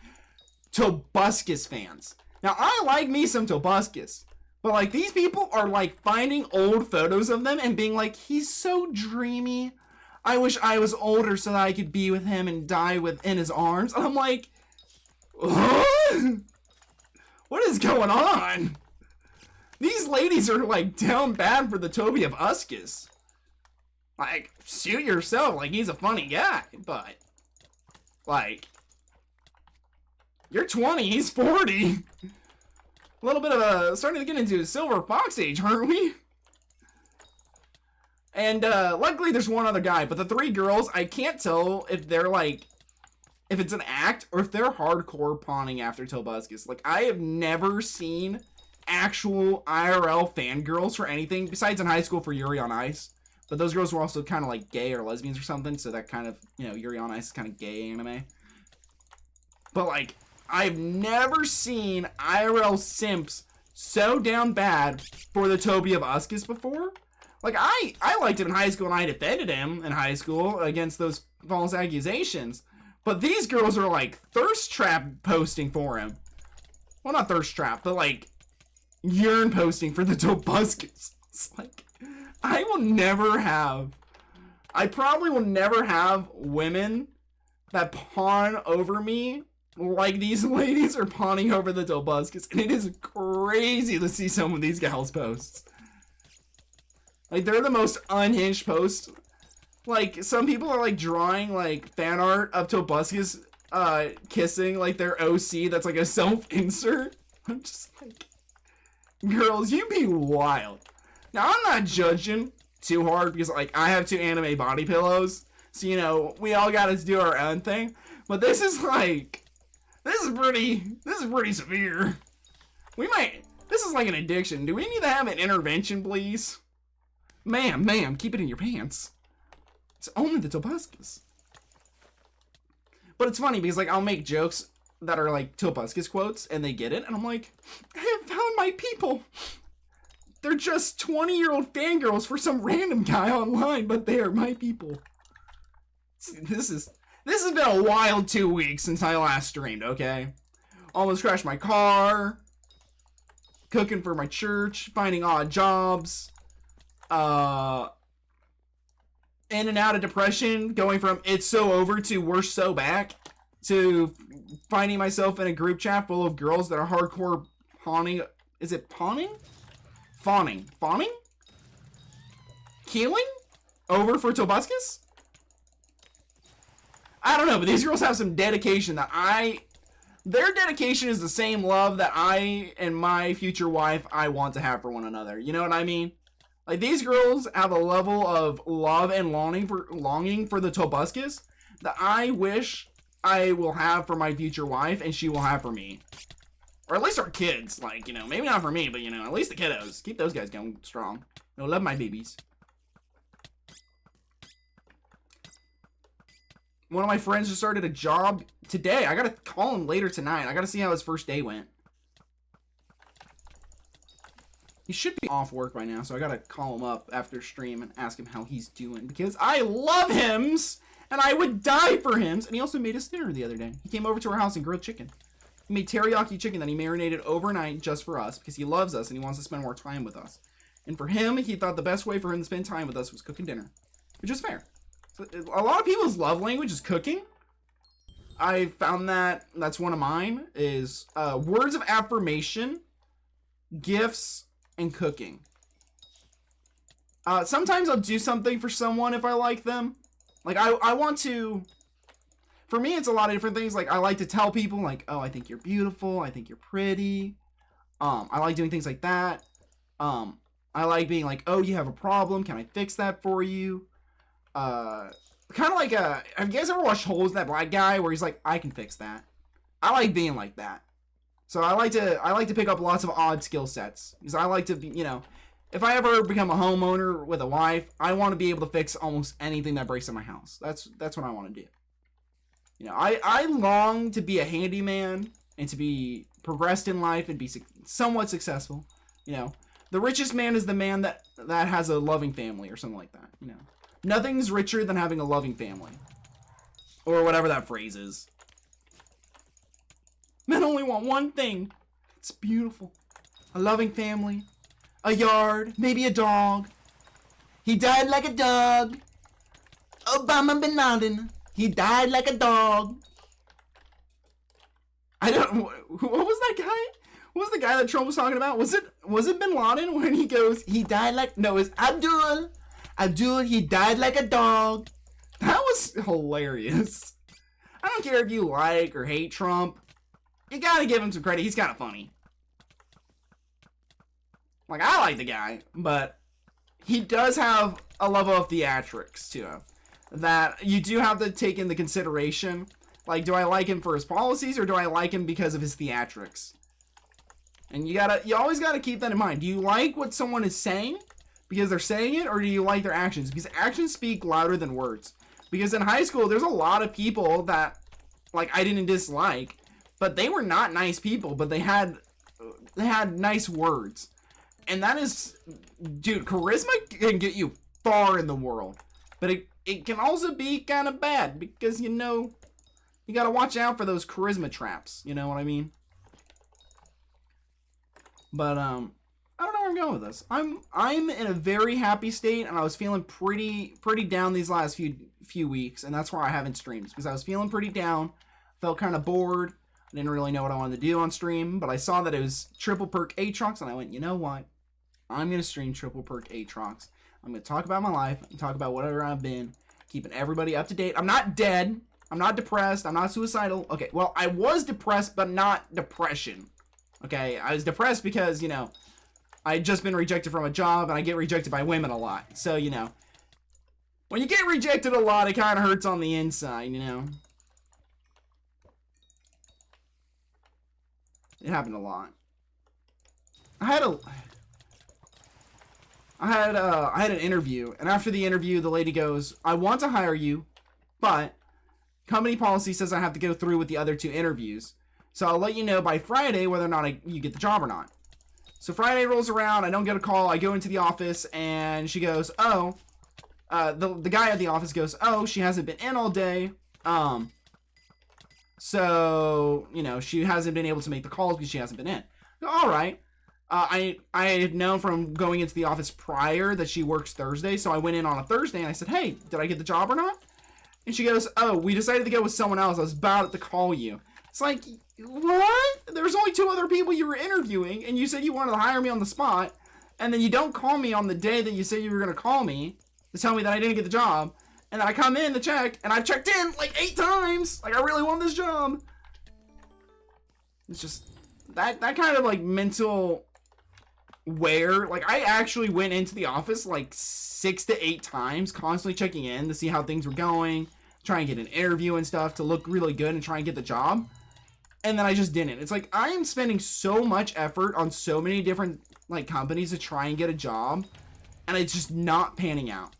Tobuscus fans. Now, I like me some Tobuscus, but like these people are like finding old photos of them and being like, he's so dreamy. I wish I was older so that I could be with him and die in his arms. And I'm like, huh? What is going on? These ladies are like down bad for the Toby of Uscus. Like, shoot yourself, like he's a funny guy, but like, you're 20, he's 40. A little bit of starting to get into Silver Fox age, aren't we? And luckily there's one other guy, but the 3 girls, I can't tell if they're like, if it's an act or if they're hardcore pawning after Tobuscus. Like, I have never seen actual IRL fangirls for anything besides in high school for Yuri on Ice. But those girls were also kind of like gay or lesbians or something, so that kind of, you know, Yuri on Ice is kind of gay anime. But like, I've never seen IRL simps so down bad for the Toby of Uscus before. Like, I liked him in high school and I defended him in high school against those false accusations. But these girls are like thirst trap posting for him. Well, not thirst trap, but like yearn posting for the Tobuscus. It's like, I probably will never have women that pawn over me like these ladies are pawning over the Tobuscus. And it is crazy to see some of these gals' posts. Like, they're the most unhinged posts. Like, some people are, like, drawing, like, fan art of Tobuscus, kissing, like, their OC that's, like, a self-insert. I'm just like, girls, you be wild. Now, I'm not judging too hard because, like, I have 2 anime body pillows. So, you know, we all gotta do our own thing. But this is, like, this is pretty severe. This is like an addiction. Do we need to have an intervention, please? Ma'am, keep it in your pants. It's only the Tobuscus. But it's funny because, like, I'll make jokes that are, like, Tobuscus quotes, and they get it, and I'm like, I have found my people. They're just 20-year-old fangirls for some random guy online, but they are my people. This has been a wild 2 weeks since I last streamed, okay? Almost crashed my car, cooking for my church, finding odd jobs, in and out of depression, going from it's so over to we're so back. to finding myself in a group chat full of girls that are hardcore pawning. Is it pawning? Fawning. Fawning? Keeling? Over for Tobuscus? I don't know, but these girls have some dedication that their dedication is the same love that I and my future wife, I want to have for one another. You know what I mean? Like, these girls have a level of love and longing for the Tobuscus that I wish I will have for my future wife and she will have for me. Or at least our kids. Like, you know, maybe not for me, but, you know, at least the kiddos. Keep those guys going strong. You know, love my babies. One of my friends just started a job today. I gotta call him later tonight. I gotta see how his first day went. He should be off work by now, so I gotta call him up after stream and ask him how he's doing. Because I love hims, and I would die for hims. And he also made us dinner the other day. He came over to our house and grilled chicken. He made teriyaki chicken that he marinated overnight just for us because he loves us and he wants to spend more time with us. And for him, he thought the best way for him to spend time with us was cooking dinner, which is fair. So, a lot of people's love language is cooking. I found that's one of mine, is words of affirmation, gifts, and cooking. Sometimes I'll do something for someone if I like them. Like, I want to... For me, it's a lot of different things. Like, I like to tell people, like, oh, I think you're beautiful. I think you're pretty. I like doing things like that. I like being like, oh, you have a problem. Can I fix that for you? Kind of like have you guys ever watched Holes in That Black Guy where he's like, I can fix that. I like being like that. So I like to pick up lots of odd skill sets because I like to be, you know, if I ever become a homeowner with a wife, I want to be able to fix almost anything that breaks in my house. That's what I want to do. You know, I long to be a handyman and to be progressed in life and be somewhat successful. You know, the richest man is the man that has a loving family or something like that. You know, nothing's richer than having a loving family, or whatever that phrase is. Men only want one thing. It's beautiful. A loving family. A yard. Maybe a dog. He died like a dog. Obama bin Laden. He died like a dog. I don't... What was that guy? What was the guy that Trump was talking about? Was it bin Laden when he goes, he died like... No, it's Abdul. Abdul, he died like a dog. That was hilarious. I don't care if you like or hate Trump. You gotta give him some credit. He's kind of funny. Like, I like the guy, but he does have a level of theatrics to him that you do have to take into consideration. Like, do I like him for his policies or do I like him because of his theatrics? And you always gotta keep that in mind. Do you like what someone is saying because they're saying it, or do you like their actions? Because actions speak louder than words. Because in high school, there's a lot of people that, like, I didn't dislike. But they were not nice people, but they had nice words. And that is, dude, charisma can get you far in the world. But it can also be kind of bad because, you know, you gotta watch out for those charisma traps. You know what I mean? But, I don't know where I'm going with this. I'm in a very happy state, and I was feeling pretty down these last few weeks, and that's why I haven't streamed. Because I was feeling pretty down, felt kind of bored. I didn't really know what I wanted to do on stream, but I saw that it was triple perk Aatrox, and I went, you know what? I'm going to stream triple perk Aatrox. I'm going to talk about my life, and talk about whatever I've been, keeping everybody up to date. I'm not dead. I'm not depressed. I'm not suicidal. Okay, well, I was depressed, but not depression. Okay, I was depressed because, you know, I had just been rejected from a job, and I get rejected by women a lot. So, you know, when you get rejected a lot, it kind of hurts on the inside, you know? It happened a lot. I had an interview, and after the interview, the lady goes, I want to hire you, but company policy says I have to go through with the other 2 interviews. So I'll let you know by Friday whether or not you get the job or not. So Friday rolls around, I don't get a call, I go into the office, and she goes, oh, the guy at the office goes, oh, she hasn't been in all day, so, you know, she hasn't been able to make the calls because she hasn't been in. All right. I had known from going into the office prior that she works Thursday, so I went in on a Thursday and I said, hey, did I get the job or not? And she goes, oh, we decided to go with someone else. I was about to call you. It's like, what? There's only 2 other people you were interviewing, and you said you wanted to hire me on the spot, and then you don't call me on the day that you said you were going to call me to tell me that I didn't get the job, and then I come in to check, and I've checked in like 8 times. Like, I really want this job. It's just, that kind of, like, mental wear. Like, I actually went into the office, like, 6 to 8 times, constantly checking in to see how things were going, try and get an interview and stuff to look really good and try and get the job. And then I just didn't. It's like, I am spending so much effort on so many different, like, companies to try and get a job, and it's just not panning out.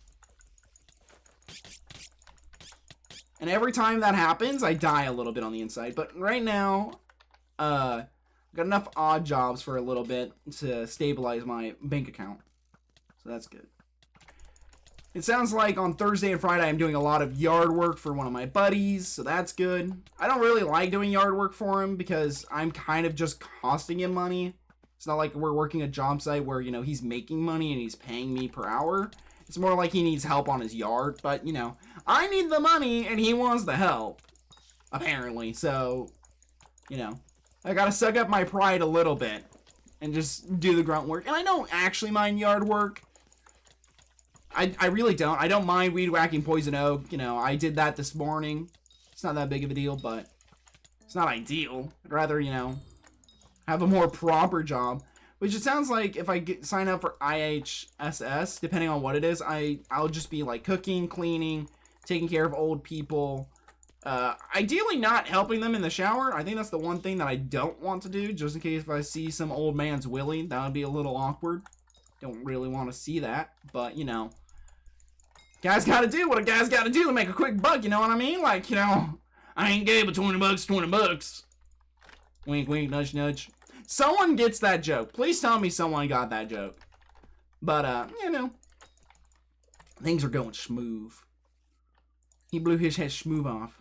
And every time that happens, I die a little bit on the inside. But right now, got enough odd jobs for a little bit to stabilize my bank account. So that's good. It sounds like on Thursday and Friday I'm doing a lot of yard work for one of my buddies, so that's good. I don't really like doing yard work for him because I'm kind of just costing him money. It's not like we're working a job site where, you know, he's making money and he's paying me per hour. It's more like he needs help on his yard, but, you know, I need the money and he wants the help, apparently. So, you know, I gotta suck up my pride a little bit and just do the grunt work. And I don't actually mind yard work. I really don't. I don't mind weed whacking poison oak. You know, I did that this morning. It's not that big of a deal, but it's not ideal. I'd rather, you know, have a more proper job. Which it sounds like if I sign up for IHSS, depending on what it is, I'll just be like cooking, cleaning, taking care of old people. Ideally not helping them in the shower. I think that's the one thing that I don't want to do, just in case if I see some old man's willy, that would be a little awkward. Don't really want to see that, but, you know, guy's gotta do what a guy's gotta do to make a quick buck, you know what I mean? Like, you know, I ain't gay, but 20 bucks, 20 bucks. Wink, wink, nudge, nudge. Someone gets that joke. Please tell me someone got that joke. But, you know, things are going smooth. He blew his head smooth off.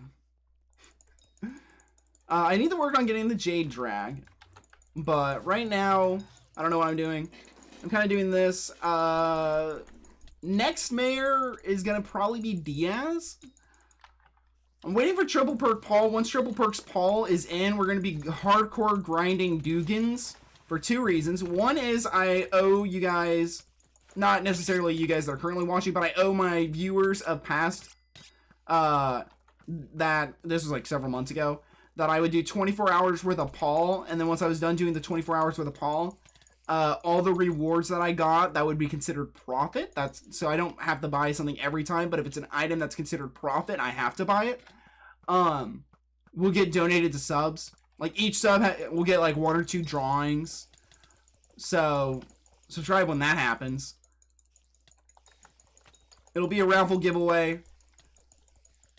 I need to work on getting the Jade Drag, but right now, I don't know what I'm doing. I'm kind of doing this. Next mayor is going to probably be Diaz. I'm waiting for Triple Perk Paul. Once Triple Perks Paul is in, we're going to be hardcore grinding Dugans for 2 reasons. One is I owe you guys, not necessarily you guys that are currently watching, but I owe my viewers of past, that this was like several months ago, that I would do 24 hours worth of Paul, and then once I was done doing the 24 hours worth of Paul, all the rewards that I got, that would be considered profit. That's so I don't have to buy something every time, but if it's an item that's considered profit, I have to buy it. Will get donated to subs. Like each sub will get like 1 or 2 drawings. So subscribe when that happens. It'll be a raffle giveaway.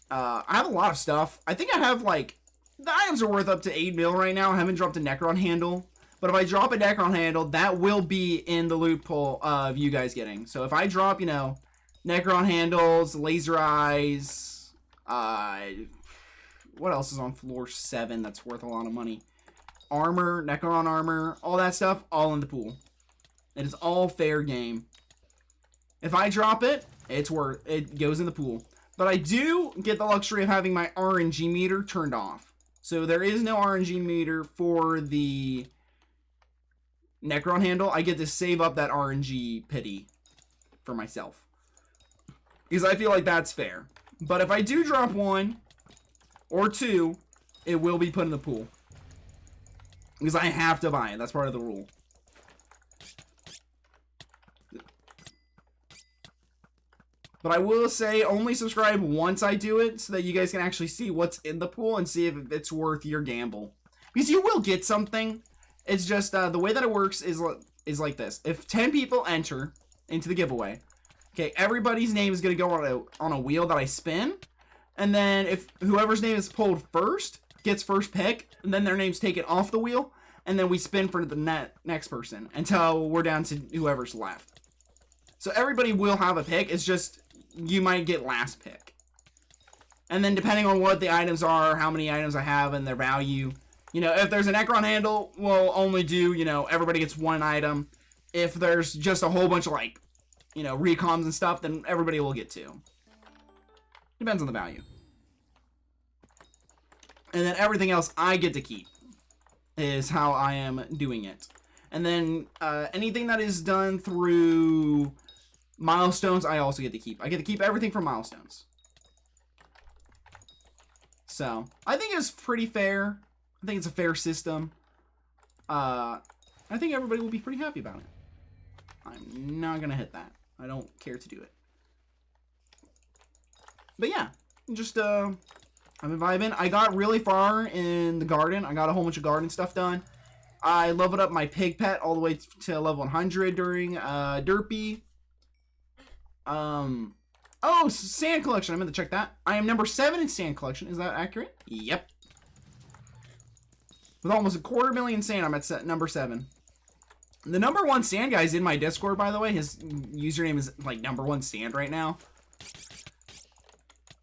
I have a lot of stuff. I think I have like, the items are worth up to 8 mil right now. I haven't dropped a Necron handle. But if I drop a Necron handle, that will be in the loot pool of you guys getting. So if I drop, you know, Necron handles, laser eyes, what else is on floor 7 that's worth a lot of money? Armor, Necron armor, all that stuff, all in the pool. It is all fair game. If I drop it, it goes in the pool. But I do get the luxury of having my RNG meter turned off. So there is no RNG meter for the Necron handle. I get to save up that RNG pity for myself, because I feel like that's fair. But if I do drop 1 or 2, it will be put in the pool, because I have to buy it. That's part of the rule. But I will say only subscribe once I do it, so that you guys can actually see what's in the pool and see if it's worth your gamble, because you will get something. It's just, the way that it works is like this. If 10 people enter into the giveaway, okay, everybody's name is going to go on a wheel that I spin. And then if whoever's name is pulled first gets first pick, and then their name's taken off the wheel, and then we spin for the next person until we're down to whoever's left. So everybody will have a pick. It's just, you might get last pick. And then depending on what the items are, how many items I have, and their value, you know, if there's a Necron handle, we'll only do, you know, everybody gets 1 item. If there's just a whole bunch of, like, you know, recoms and stuff, then everybody will get 2. Depends on the value. And then everything else I get to keep is how I am doing it. And then anything that is done through milestones, I also get to keep. I get to keep everything from milestones. So, I think it's pretty fair. I think it's a fair system. I think everybody will be pretty happy about it. I'm not going to hit that. I don't care to do it. But yeah, just, I've been vibing. I got really far in the garden. I got a whole bunch of garden stuff done. I leveled up my pig pet all the way to level 100 during, Derpy. Oh, sand collection. I meant to check that. I am number 7 in sand collection. Is that accurate? Yep. With almost 250,000 sand, I'm at number 7. The number 1 sand guy is in my Discord, by the way. His username is like number 1 sand right now.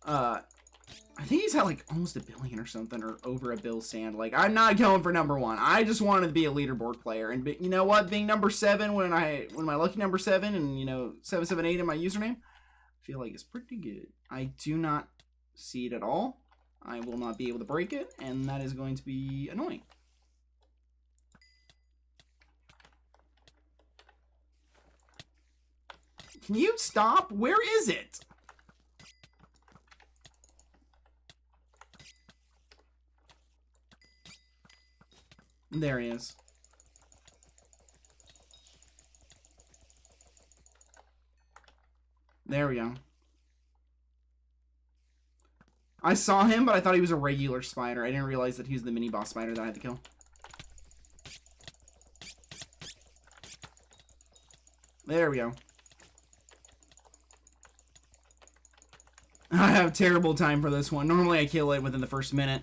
I think he's at like almost 1 billion or something, or over 1 bill sand. Like, I'm not going for number 1. I just wanted to be a leaderboard player. And you know what? Being number 7 when my lucky number 7 and, you know, 778 in my username, I feel like it's pretty good. I do not see it at all. I will not be able to break it, and that is going to be annoying. Can you stop? Where is it? There he is. There we go. I saw him, but I thought he was a regular spider. I didn't realize that he was the mini boss spider that I had to kill. There we go. I have terrible time for this one. Normally I kill it within the first minute.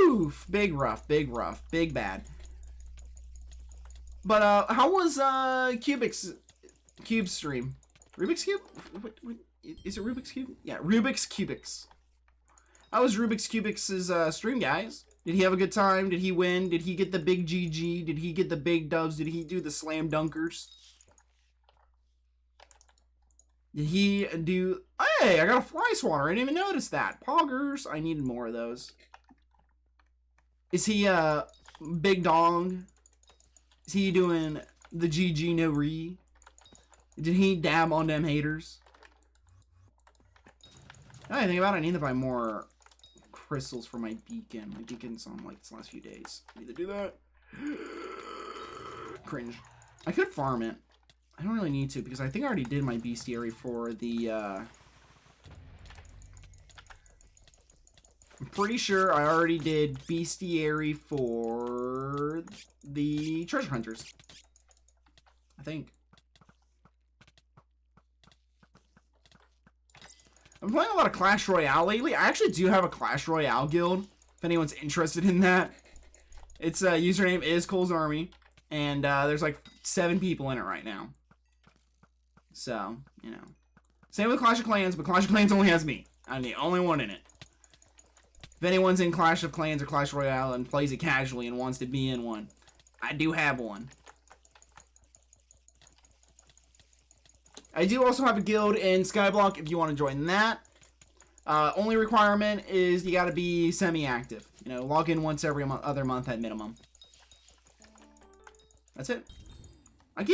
Oof. Big rough, big rough, big bad. But, how was, Cubix stream? Rubik's Cube? What, is it Rubik's Cube? Yeah, Rubik's Cubix. How was Rubik's Cubix's stream, guys? Did he have a good time? Did he win? Did he get the big GG? Did he get the big dubs? Did he do the slam dunkers? Did he do... Hey, I got a fly swatter. I didn't even notice that. Poggers. I needed more of those. Is he, big dong? Is he doing the GG no re? Did he dab on them haters? Now I think about it, I need to buy more crystals for my beacon. My beacon's on like this last few days. I need to do that. Cringe. I could farm it. I don't really need to because I think I already did my bestiary for the, I'm pretty sure I already did bestiary for the treasure hunters. I think. I'm playing a lot of Clash Royale lately. I actually do have a Clash Royale guild, if anyone's interested in that. Its username is Cole's Army, and there's like 7 people in it right now. So, you know. Same with Clash of Clans, but Clash of Clans only has me. I'm the only one in it. If anyone's in Clash of Clans or Clash Royale and plays it casually and wants to be in one, I do have one. I do also have a guild in Skyblock if you want to join that. Only requirement is you gotta be semi-active. You know, log in once every other month at minimum. That's it. I'm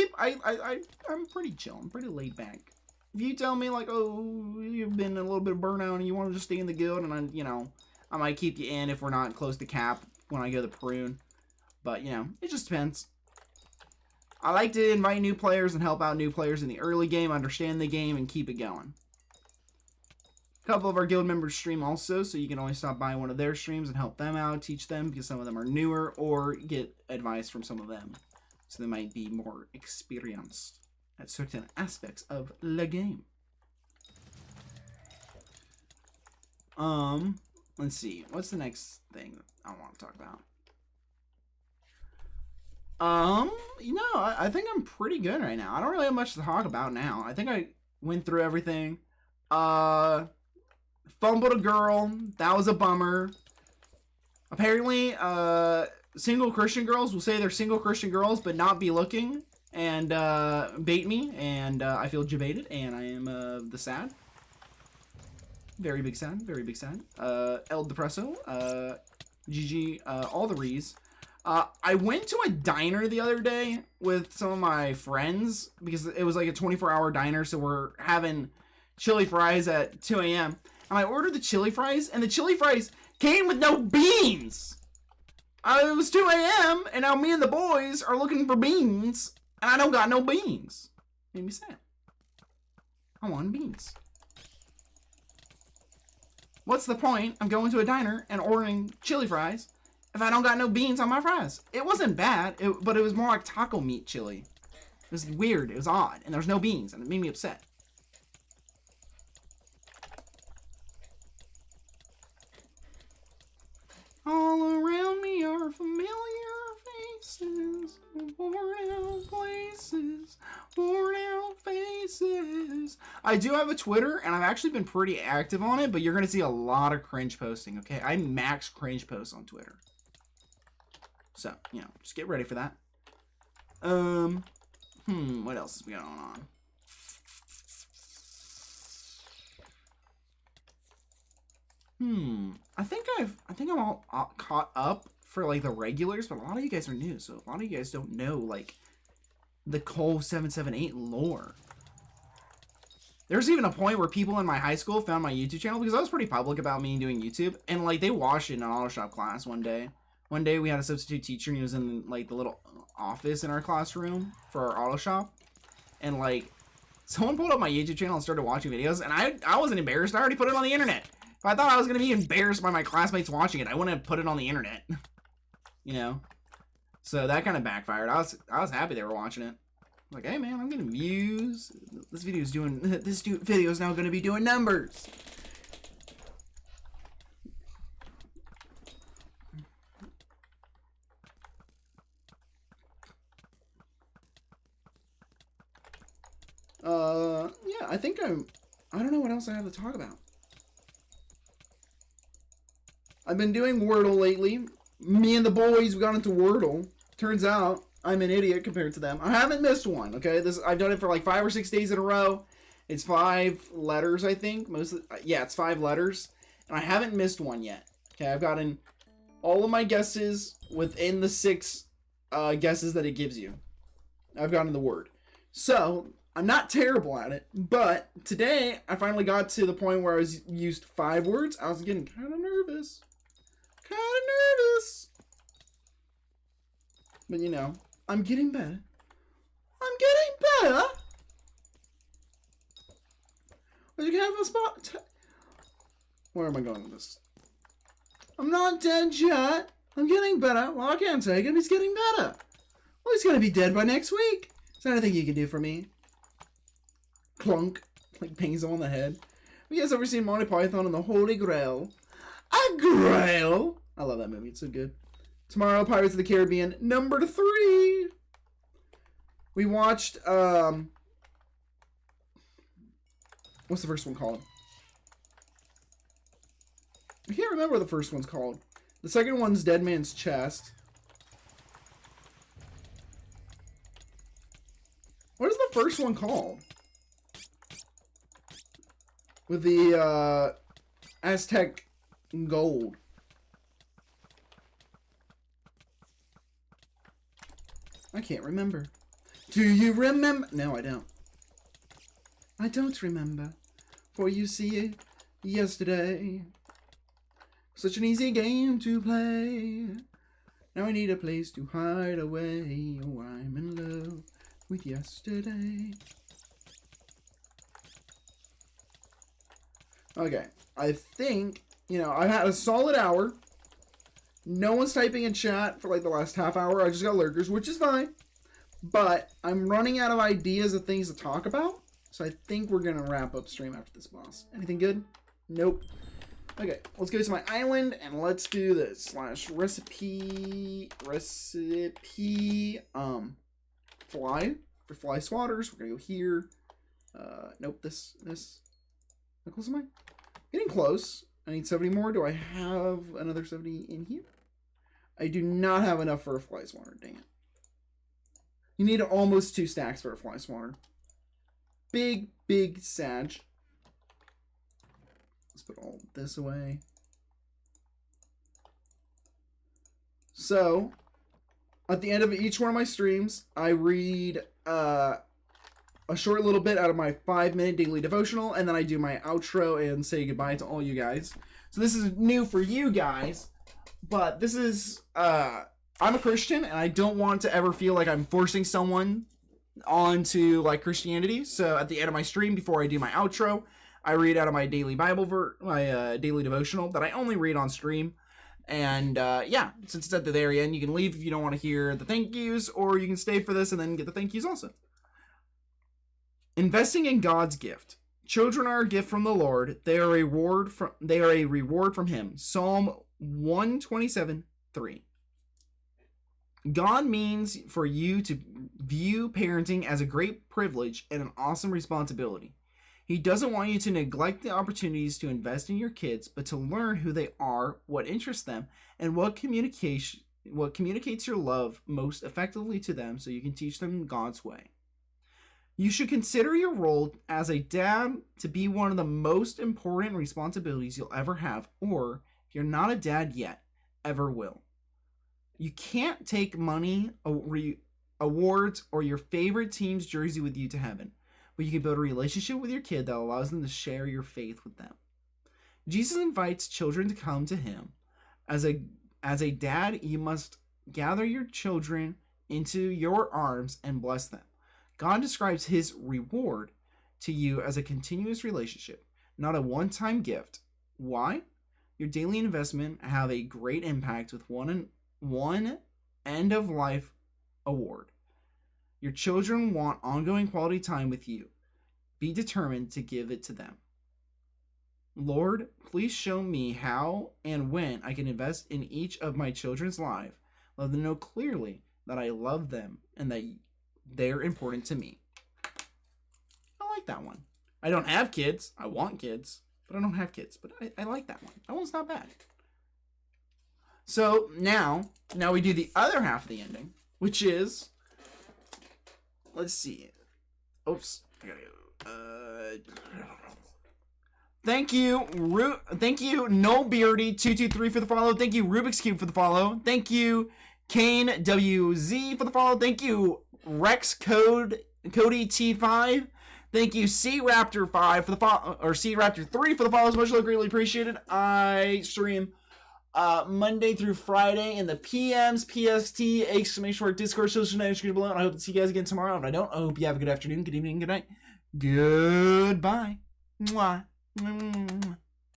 pretty chill. I'm pretty laid back. If you tell me like, oh, you've been in a little bit of burnout and you want to just stay in the guild, and I might keep you in if we're not close to cap when I go to prune. But, you know, it just depends. I like to invite new players and help out new players in the early game, understand the game, and keep it going. A couple of our guild members stream also, so you can always stop by one of their streams and help them out, teach them, because some of them are newer, or get advice from some of them. So they might be more experienced at certain aspects of the game. Let's see. What's the next thing I want to talk about? I think I'm pretty good right now. I don't really have much to talk about now. I think I went through everything. Fumbled a girl. That was a bummer. Apparently, single Christian girls will say they're single Christian girls, but not be looking and bait me, and I feel jebaited, and I am the sad. Very big sad. Very big sad. El Depresso. GG. All the rees. I went to a diner the other day with some of my friends because it was like a 24-hour diner, so we're having chili fries at 2 a.m. And I ordered the chili fries, and the chili fries came with no beans. It was 2 a.m., and now me and the boys are looking for beans, and I don't got no beans. Made me sad. I want beans. What's the point of going to a diner and ordering chili fries if I don't got no beans on my fries? It wasn't bad, but it was more like taco meat chili. It was weird, it was odd, and there's no beans, and it made me upset. All around me are familiar faces, worn out places, worn out faces. I do have a Twitter, and I've actually been pretty active on it, but you're going to see a lot of cringe posting, okay? I max cringe posts on Twitter. So, you know, just get ready for that. What else is going on? I think I'm all caught up for like the regulars, but a lot of you guys are new, so a lot of you guys don't know like the Cole 778 lore. There's even a point where people in my high school found my YouTube channel because I was pretty public about me doing YouTube, and like they watched it in an auto shop class one day. One day we had a substitute teacher, and he was in like the little office in our classroom for our auto shop, and like someone pulled up my YouTube channel and started watching videos, and I wasn't embarrassed. I already put it on the internet. If I thought I was going to be embarrassed by my classmates watching it, I wouldn't have put it on the internet. You know? So that kind of backfired. I was happy they were watching it. Like, hey man, I'm getting views. This video's now going to be doing numbers. Yeah, I don't know what else I have to talk about. I've been doing Wordle lately. Me and the boys, we got into Wordle. Turns out, I'm an idiot compared to them. I haven't missed one, okay? I've done it for like 5 or 6 days in a row. It's 5 letters, I think. It's 5 letters. And I haven't missed one yet. Okay, I've gotten all of my guesses within the 6 guesses that it gives you. I've gotten the word. So, I'm not terrible at it. But today, I finally got to the point where I used 5 words. I was getting kind of nervous. But you know, I'm getting better. But you can have a spot. Where am I going with this? I'm not dead yet. I'm getting better. Well, I can't take him. He's getting better. Well, he's gonna be dead by next week. Is there anything you can do for me? Clunk. Like pings him on the head. Have you guys ever seen Monty Python and the Holy Grail? A Grail? I love that movie. It's so good. Tomorrow, Pirates of the Caribbean, number 3. We watched, what's the first one called? I can't remember what the first one's called. The second one's Dead Man's Chest. What is the first one called? With the, Aztec gold. I can't remember. Do you remember? No, I don't. I don't remember. For you see, yesterday, such an easy game to play. Now I need a place to hide away. Oh, I'm in love with yesterday. Okay, I think, you know, I had a solid hour. No one's typing in chat for like the last half hour. I just got lurkers, which is fine. But I'm running out of ideas of things to talk about. So I think we're going to wrap up stream after this boss. Anything good? Nope. Okay, let's go to my island and let's do this. / recipe, fly. For fly swatters, we're going to go here. Nope, this. How close am I? Getting close. I need 70 more. Do I have another 70 in here? I do not have enough for a fly swatter. Dang it. You need almost 2 stacks for a fly swatter. Big sag. Let's put all this away. So, at the end of each one of my streams, I read a short little bit out of my 5-minute daily devotional, and then I do my outro and say goodbye to all you guys. So this is new for you guys, but this is, I'm a Christian, and I don't want to ever feel like I'm forcing someone onto, like, Christianity. So at the end of my stream, before I do my outro, I read out of my daily my daily devotional that I only read on stream. And yeah, since it's at the very end, you can leave if you don't want to hear the thank yous, or you can stay for this and then get the thank yous also. Investing in God's gift. Children are a gift from the Lord. They are a reward from Him. Psalm 127:3. God means for you to view parenting as a great privilege and an awesome responsibility. He doesn't want you to neglect the opportunities to invest in your kids, but to learn who they are, what interests them, and what communicates your love most effectively to them so you can teach them God's way. You should consider your role as a dad to be one of the most important responsibilities you'll ever have, or if you're not a dad yet, ever will. You can't take money, awards, or your favorite team's jersey with you to heaven, but you can build a relationship with your kid that allows them to share your faith with them. Jesus invites children to come to Him. As a dad, you must gather your children into your arms and bless them. God describes His reward to you as a continuous relationship, not a one-time gift. Why? Your daily investment have a great impact with one end-of-life award. Your children want ongoing quality time with you. Be determined to give it to them. Lord, please show me how and when I can invest in each of my children's lives. Let them know clearly that I love them and that they're important to me. I like that one. I don't have kids. I want kids, but I don't have kids. But I like that one. That one's not bad. So now we do the other half of the ending, which is, let's see. Oops. I gotta go. Thank you, No Beardy 223 for the follow. Thank you, Rubik's Cube for the follow. Thank you, Kane WZ for the follow. Thank you, Rex Cody T5. Thank you, C Raptor 5 for the follow, or C Raptor 3 for the follows. Much love, greatly appreciated. I stream Monday through Friday in the PMs, PST, exclamation mark, Discord, social networks below. And I hope to see you guys again tomorrow. If I don't, I hope you have a good afternoon, good evening, good night. Goodbye. Mwah.